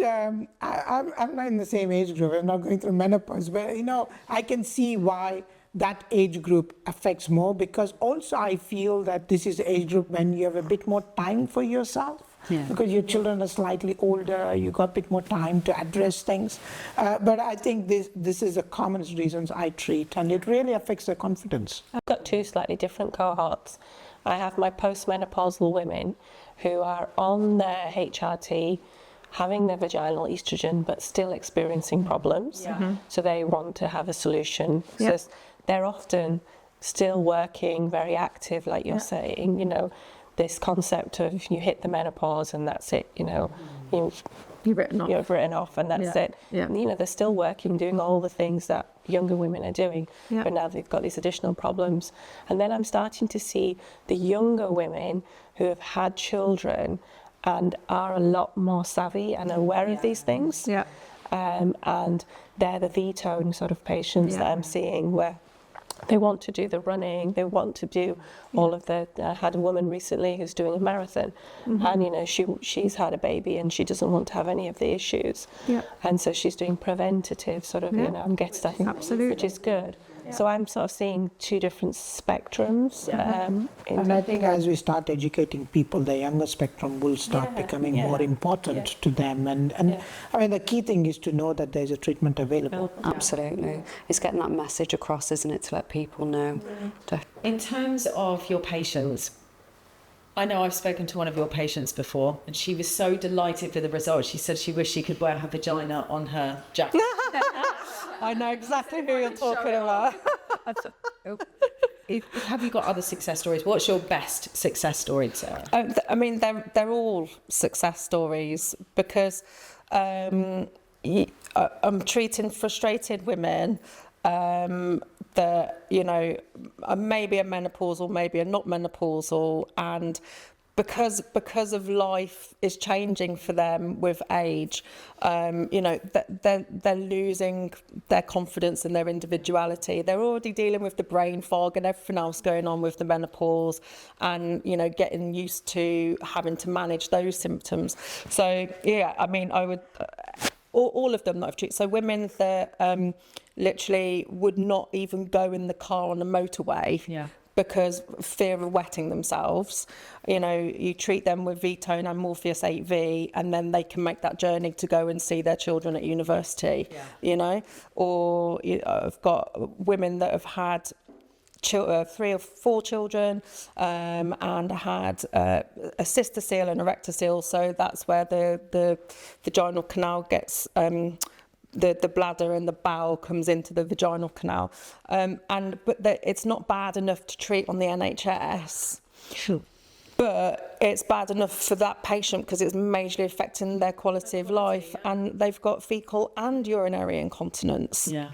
[SPEAKER 4] I'm not in the same age group, I'm not going through menopause, but you know, I can see why that age group affects more, because also I feel that this is the age group when you have a bit more time for yourself.
[SPEAKER 6] Yeah.
[SPEAKER 4] Because your children are slightly older, you got a bit more time to address things. But I think this is the commonest reasons I treat, and it really affects their confidence.
[SPEAKER 3] I've got two slightly different cohorts. I have my postmenopausal women who are on their HRT, having their vaginal estrogen, but still experiencing problems. So they want to have a solution. So they're often still working, very active, like you're saying, you know, this concept of you hit the menopause and that's it, you know,
[SPEAKER 6] You've written off.
[SPEAKER 3] you've written off and that's it.
[SPEAKER 6] Yeah.
[SPEAKER 3] And, you know, they're still working, doing all the things that younger women are doing, but now they've got these additional problems. And then I'm starting to see the younger women who have had children and are a lot more savvy and aware of these things.
[SPEAKER 6] Yeah.
[SPEAKER 3] And they're the V-tone sort of patients that I'm seeing, where they want to do the running, they want to do all of the. I had a woman recently who's doing a marathon, and you know she's had a baby and she doesn't want to have any of the issues, and so she's doing preventative sort of, you know, I'm getting
[SPEAKER 6] Absolutely.
[SPEAKER 3] which is good. So I'm sort of seeing two different spectrums.
[SPEAKER 4] And I think as we start educating people, the younger spectrum will start becoming more important to them. And I mean, the key thing is to know that there's a treatment available.
[SPEAKER 5] Absolutely. It's getting that message across, isn't it, to let people know.
[SPEAKER 1] In terms of your patients, I know I've spoken to one of your patients before, and she was so delighted with the results. She said she wished she could wear her vagina on her jacket.
[SPEAKER 2] I know exactly who you're talking about.
[SPEAKER 1] Have you got other success stories? What's your best success story, Sarah?
[SPEAKER 2] I mean, they're all success stories, because I'm treating frustrated women that, you know, maybe are menopausal, maybe are not menopausal, and because of life is changing for them with age, you know, they're losing their confidence and their individuality. They're already dealing with the brain fog and everything else going on with the menopause, and, you know, getting used to having to manage those symptoms. So, yeah, I mean, I would... all of them that I've treated. So women that literally would not even go in the car on the motorway because fear of wetting themselves. You know, you treat them with Vtone and Morpheus 8V, and then they can make that journey to go and see their children at university, you know. Or I've got women that have had 3 or 4 children and had a cystocele and a rectocele, so that's where the vaginal canal gets the bladder and the bowel comes into the vaginal canal, but it's not bad enough to treat on the NHS.
[SPEAKER 6] Sure.
[SPEAKER 2] But it's bad enough for that patient because it's majorly affecting their quality of life, and they've got fecal and urinary incontinence.
[SPEAKER 1] Yeah.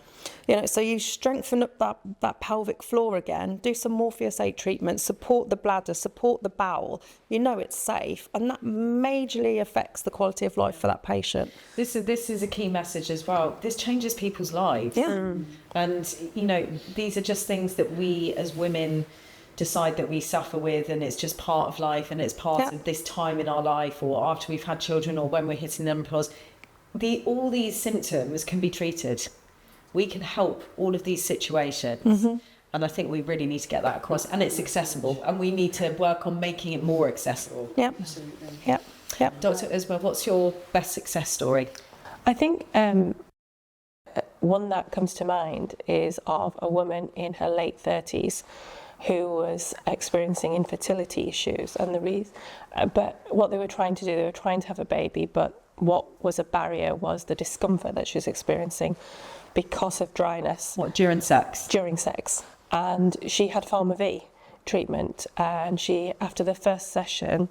[SPEAKER 2] You know, so you strengthen up that pelvic floor again, do some Morpheus 8 treatment, support the bladder, support the bowel. You know it's safe, and that majorly affects the quality of life for that patient.
[SPEAKER 1] This is a key message as well. This changes people's lives.
[SPEAKER 2] Yeah.
[SPEAKER 1] And, you know, these are just things that we as women decide that we suffer with, and it's just part of life, and it's part of this time in our life, or after we've had children, or when we're hitting the menopause. All these symptoms can be treated. We can help all of these situations, and I think we really need to get that across, and it's accessible, and we need to work on making it more accessible.
[SPEAKER 3] Yep.
[SPEAKER 1] Dr. Uzma, what's your best success story?
[SPEAKER 3] I think one that comes to mind is of a woman in her late 30s who was experiencing infertility issues, and but what they were trying to do, they were trying to have a baby, but what was a barrier was the discomfort that she was experiencing because of dryness.
[SPEAKER 1] What, during sex?
[SPEAKER 3] During sex. And she had Pharma V treatment, and she, after the first session,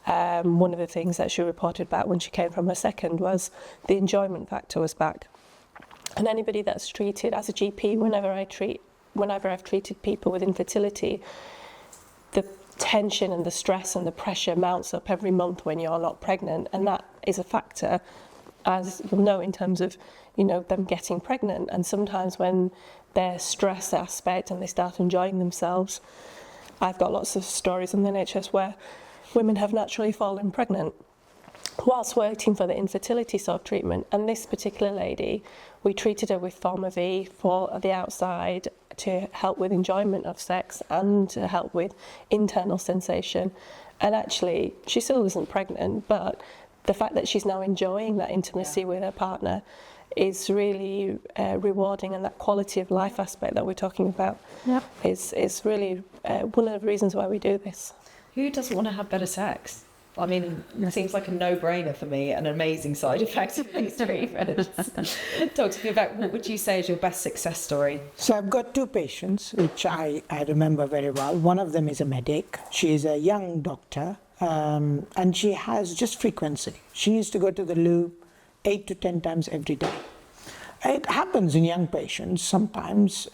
[SPEAKER 3] one of the things that she reported back when she came from her second was the enjoyment factor was back. And anybody that's treated, as a GP, whenever I've treated people with infertility, the tension and the stress and the pressure mounts up every month when you're not pregnant, and that is a factor, as you'll know, in terms of, you know, them getting pregnant. And sometimes when their stress aspect and they start enjoying themselves, I've got lots of stories in the NHS where women have naturally fallen pregnant whilst waiting for the infertility sort of treatment. And this particular lady, we treated her with Pharma V for the outside, to help with enjoyment of sex and to help with internal sensation. And actually, she still isn't pregnant, but the fact that she's now enjoying that intimacy with her partner is really rewarding, and that quality of life aspect that we're talking about is really one of the reasons why we do this.
[SPEAKER 1] Who doesn't want to have better sex? I mean, it seems like a no-brainer for me, an amazing side effect of these treatments. Dr. Vivek, what would you say is your best success story?
[SPEAKER 4] So I've got two patients, which I remember very well. One of them is a medic. She is a young doctor, and she has just frequency. She needs to go to the loo 8 to 10 times every day. It happens in young patients sometimes.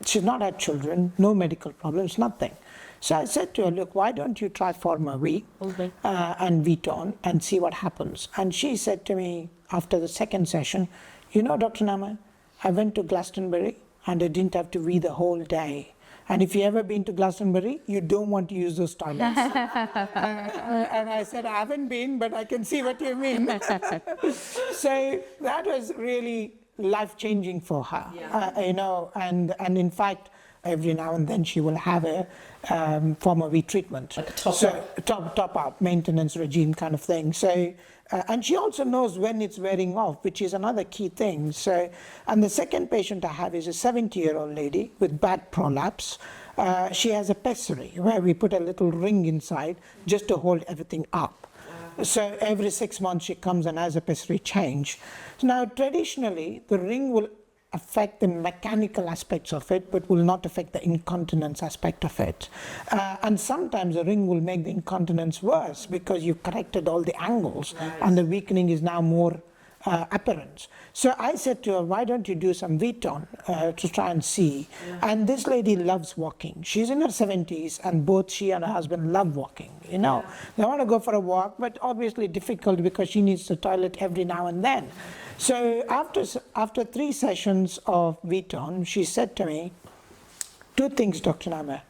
[SPEAKER 4] She's not had children, no medical problems, nothing. So I said to her, look, why don't you try Forma-V and Vitone and see what happens? And she said to me after the second session, you know, Dr. Nama, I went to Glastonbury and I didn't have to wee the whole day. And if you've ever been to Glastonbury, you don't want to use those toilets. And I said, I haven't been, but I can see what you mean. So that was really life-changing for her, you know, and in fact, every now and then she will have a Forma-V treatment.
[SPEAKER 1] Like a top-up.
[SPEAKER 4] So, top-up, maintenance regime kind of thing. So, and she also knows when it's wearing off, which is another key thing. So, and the second patient I have is a 70-year-old lady with bad prolapse. She has a pessary where we put a little ring inside just to hold everything up. So every 6 months she comes and has a pessary change. So now traditionally the ring will affect the mechanical aspects of it, but will not affect the incontinence aspect of it. And sometimes the ring will make the incontinence worse because you've corrected all the angles and the weakening is now more apparent. So I said to her, why don't you do some Vitone to try and see? And this lady loves walking. She's in her 70s and both she and her husband love walking, you know. They want to go for a walk, but obviously difficult because she needs the toilet every now and then. So after 3 sessions of Vitone, she said to me, 2 things, Dr. Nama.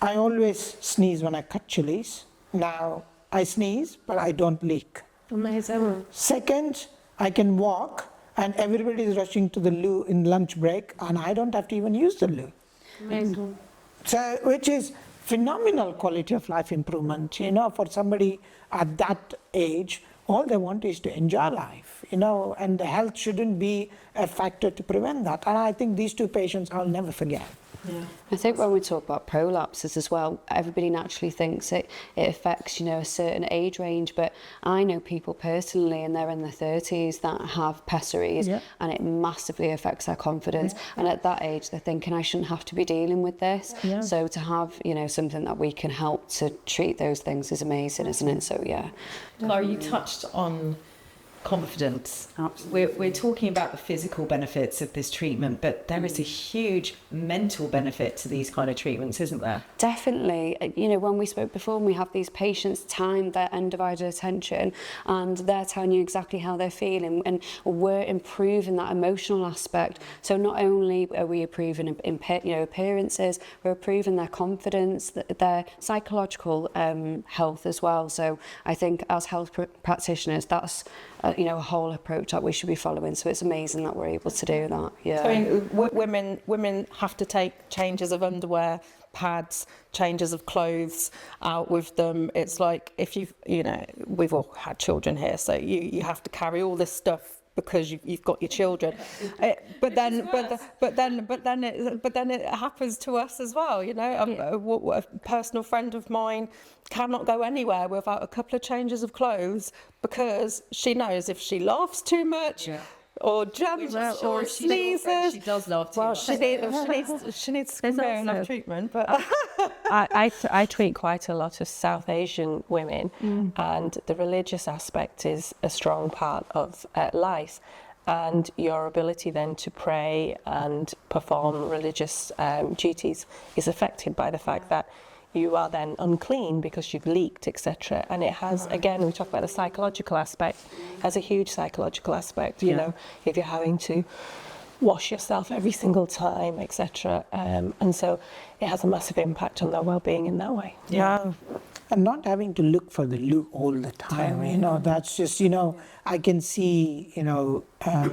[SPEAKER 4] I always sneeze when I cut chilies. Now, I sneeze, but I don't leak.
[SPEAKER 6] Amazing.
[SPEAKER 4] Second, I can walk and everybody is rushing to the loo in lunch break and I don't have to even use the loo.
[SPEAKER 6] Amazing.
[SPEAKER 4] So, which is phenomenal quality of life improvement, you know, for somebody at that age. All they want is to enjoy life, you know, and the health shouldn't be a factor to prevent that. And I think these 2 patients I'll never forget.
[SPEAKER 5] Yeah. I think when we talk about prolapses as well, everybody naturally thinks it affects, you know, a certain age range, but I know people personally and they're in their 30s that have pessaries and it massively affects their confidence. And at that age, they're thinking, I shouldn't have to be dealing with this. So to have, you know, something that we can help to treat those things is amazing, isn't it? So, yeah.
[SPEAKER 1] Laura, you touched on confidence. We're talking about the physical benefits of this treatment, but there is a huge mental benefit to these kind of treatments, isn't there?
[SPEAKER 5] Definitely. You know, when we spoke before, we have these patients time their undivided attention and they're telling you exactly how they're feeling, and we're improving that emotional aspect. So not only are we improving appearances, we're improving their confidence, their psychological health as well. So I think as health practitioners, that's you know, a whole approach that we should be following. So it's amazing that we're able to do that. Yeah.
[SPEAKER 2] So I mean, women have to take changes of underwear, pads, changes of clothes out with them. It's like if you know, we've all had children here, so you have to carry all this stuff because you've got your children, but then it happens to us as well. You know, a personal friend of mine cannot go anywhere without a couple of changes of clothes because she knows if she laughs too much. Or jumps, or sneezes.
[SPEAKER 1] She does laugh too much.
[SPEAKER 2] She needs to come here and have treatment. But
[SPEAKER 3] I treat quite a lot of South Asian women, and the religious aspect is a strong part of life. And your ability then to pray and perform religious duties is affected by the fact that you are then unclean because you've leaked, etc. And it has, again, we talk about the psychological aspect, has a huge psychological aspect, you know, if you're having to wash yourself every single time, etc. And so it has a massive impact on their well-being in that way.
[SPEAKER 1] Yeah.
[SPEAKER 4] and not having to look for the loo all the time. That's just, I can see,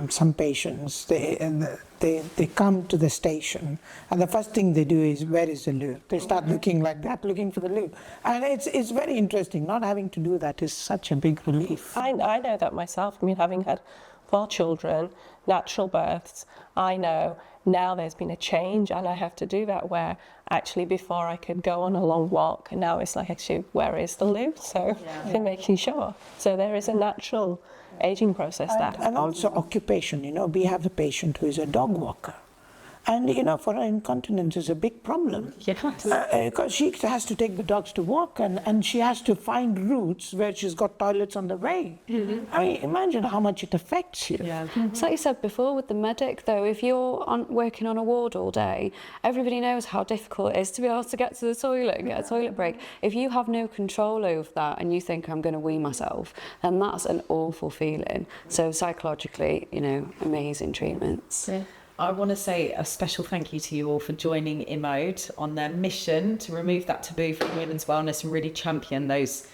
[SPEAKER 4] some patients, they come to the station and the first thing they do is, where is the loo? They start looking like that, looking for the loo. And it's very interesting. Not having to do that is such a big relief.
[SPEAKER 3] I know that myself. I mean, having had 4 children, natural births, I know now there's been a change and I have to do that, where actually before I could go on a long walk and now it's like, actually, where is the loo? So they're making sure. So there is a natural aging process there.
[SPEAKER 4] And also occupation, we have a patient who is a dog walker. And, for her, incontinence is a big problem.
[SPEAKER 1] Yes.
[SPEAKER 4] Because she has to take the dogs to walk and she has to find routes where she's got toilets on the way. I mean, imagine how much it affects you.
[SPEAKER 1] Yeah.
[SPEAKER 5] It's like you said before with the medic, though, if you're working on a ward all day, everybody knows how difficult it is to be able to get to the toilet and get a toilet break. If you have no control over that and you think, I'm going to wee myself, then that's an awful feeling. So psychologically, amazing treatments.
[SPEAKER 1] Yeah. I want to say a special thank you to you all for joining InMode on their mission to remove that taboo from women's wellness and really champion those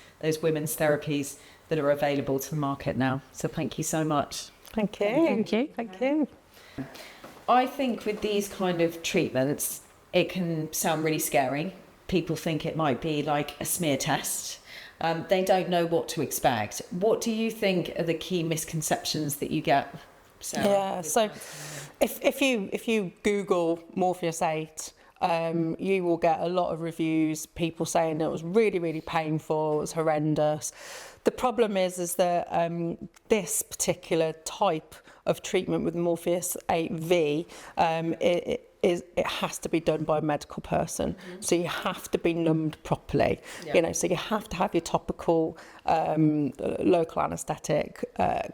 [SPEAKER 1] women's therapies that are available to the market now. So thank you so much.
[SPEAKER 3] Thank you.
[SPEAKER 6] Thank you.
[SPEAKER 3] Thank you.
[SPEAKER 1] I think with these kind of treatments, it can sound really scary. People think it might be like a smear test. They don't know what to expect. What do you think are the key misconceptions that you get, Sarah?
[SPEAKER 2] Yeah, so if you Google Morpheus 8, you will get a lot of reviews, people saying it was really, really painful, it was horrendous. The problem is that this particular type of treatment with Morpheus 8V, it has to be done by a medical person. So you have to be numbed properly. So you have to have your topical local anaesthetic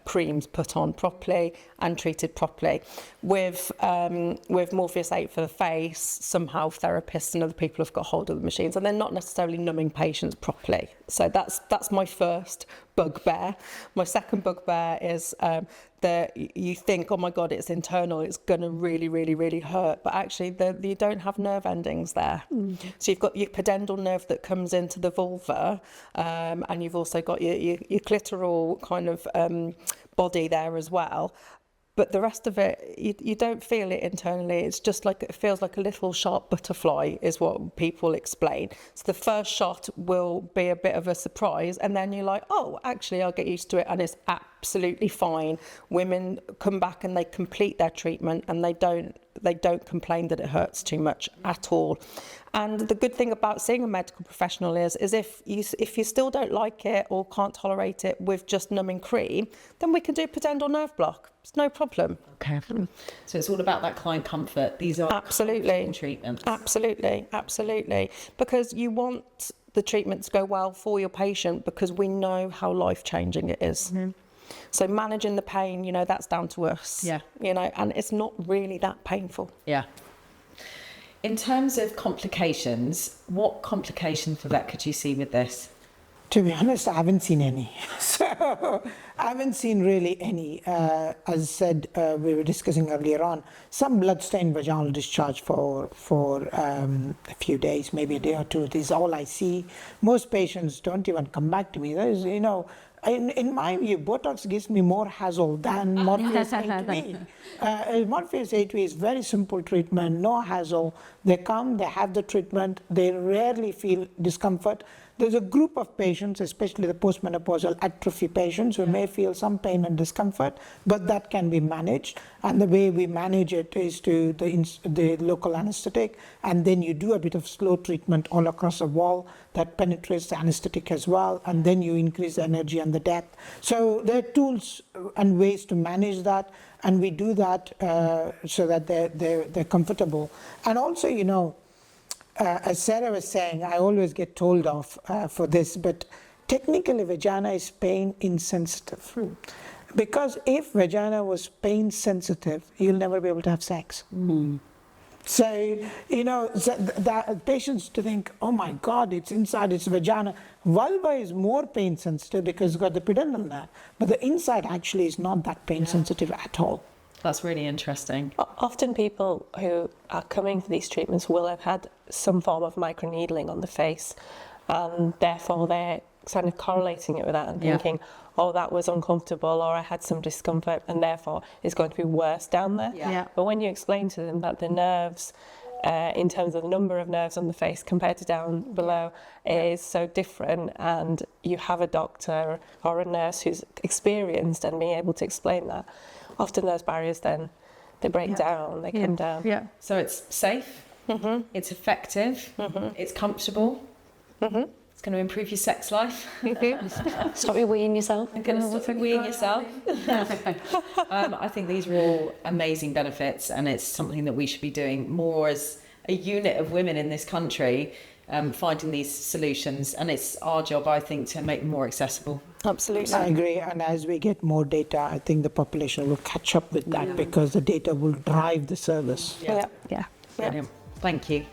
[SPEAKER 2] creams put on properly and treated properly. With Morpheus 8 for the face, somehow therapists and other people have got hold of the machines and they're not necessarily numbing patients properly. So that's my first bugbear. My second bugbear is that you think, oh my God, it's internal, it's going to really, really, really hurt. But actually, you don't have nerve endings there. So you've got your pudendal nerve that comes into the vulva, and you've also got your clitoral kind of body there as well. But the rest of it, you don't feel it internally. It's just like, it feels like a little sharp butterfly is what people explain. So the first shot will be a bit of a surprise. And then you're like, oh, actually, I'll get used to it. And it's absolutely fine. Women come back and they complete their treatment and they don't complain that it hurts too much at all. And the good thing about seeing a medical professional is if you still don't like it or can't tolerate it with just numbing cream, then we can do pudendal nerve block. It's no problem.
[SPEAKER 1] Okay. So it's all about that client comfort. These are
[SPEAKER 2] absolutely
[SPEAKER 1] treatments.
[SPEAKER 2] Absolutely. Because you want the treatment to go well for your patient because we know how life-changing it is. So managing the pain, that's down to us.
[SPEAKER 1] Yeah.
[SPEAKER 2] And it's not really that painful.
[SPEAKER 1] Yeah. In terms of complications, what complications, Vivek, could you see with this?
[SPEAKER 4] To be honest, I haven't seen any. So I haven't seen really any. As I said, we were discussing earlier on, some blood-stained vaginal discharge for a few days, maybe a day or two. This is all I see. Most patients don't even come back to me. There's, in my view, Botox gives me more hassle than Morpheus 8V. Morpheus 8V is very simple treatment, no hassle. They come, they have the treatment, they rarely feel discomfort. There's a group of patients, especially the postmenopausal atrophy patients, who may feel some pain and discomfort, but that can be managed. And the way we manage it is to the local anesthetic, and then you do a bit of slow treatment all across the wall that penetrates the anesthetic as well, and then you increase the energy and the depth. So there are tools and ways to manage that, and we do that so that they're comfortable. And also, as Sarah was saying, I always get told off for this, but technically vagina is pain insensitive. Because if vagina was pain sensitive, you'll never be able to have sex. So, the patients to think, oh my God, it's inside, it's vagina. Vulva is more pain sensitive because it's got the pudendal nerve, but the inside actually is not that pain sensitive at all.
[SPEAKER 1] That's really interesting.
[SPEAKER 3] Often people who are coming for these treatments will have had some form of microneedling on the face. and therefore they're kind of correlating it with that and thinking, oh, that was uncomfortable, or I had some discomfort, and therefore it's going to be worse down there.
[SPEAKER 6] Yeah.
[SPEAKER 3] But when you explain to them that the nerves, in terms of the number of nerves on the face compared to down below, is so different, and you have a doctor or a nurse who's experienced and being able to explain that, often those barriers then, they break down, they come down.
[SPEAKER 6] Yeah.
[SPEAKER 1] So it's safe, it's effective, it's comfortable, it's going to improve your sex life.
[SPEAKER 5] Stop you weeing yourself.
[SPEAKER 1] You're going to stop weeing yourself. I think these are all amazing benefits, and it's something that we should be doing more as a unit of women in this country, finding these solutions, and it's our job, I think, to make them more accessible.
[SPEAKER 3] Absolutely.
[SPEAKER 4] I agree, and as we get more data, I think the population will catch up with that because the data will drive the service.
[SPEAKER 3] Yeah.
[SPEAKER 1] Brilliant. Thank you.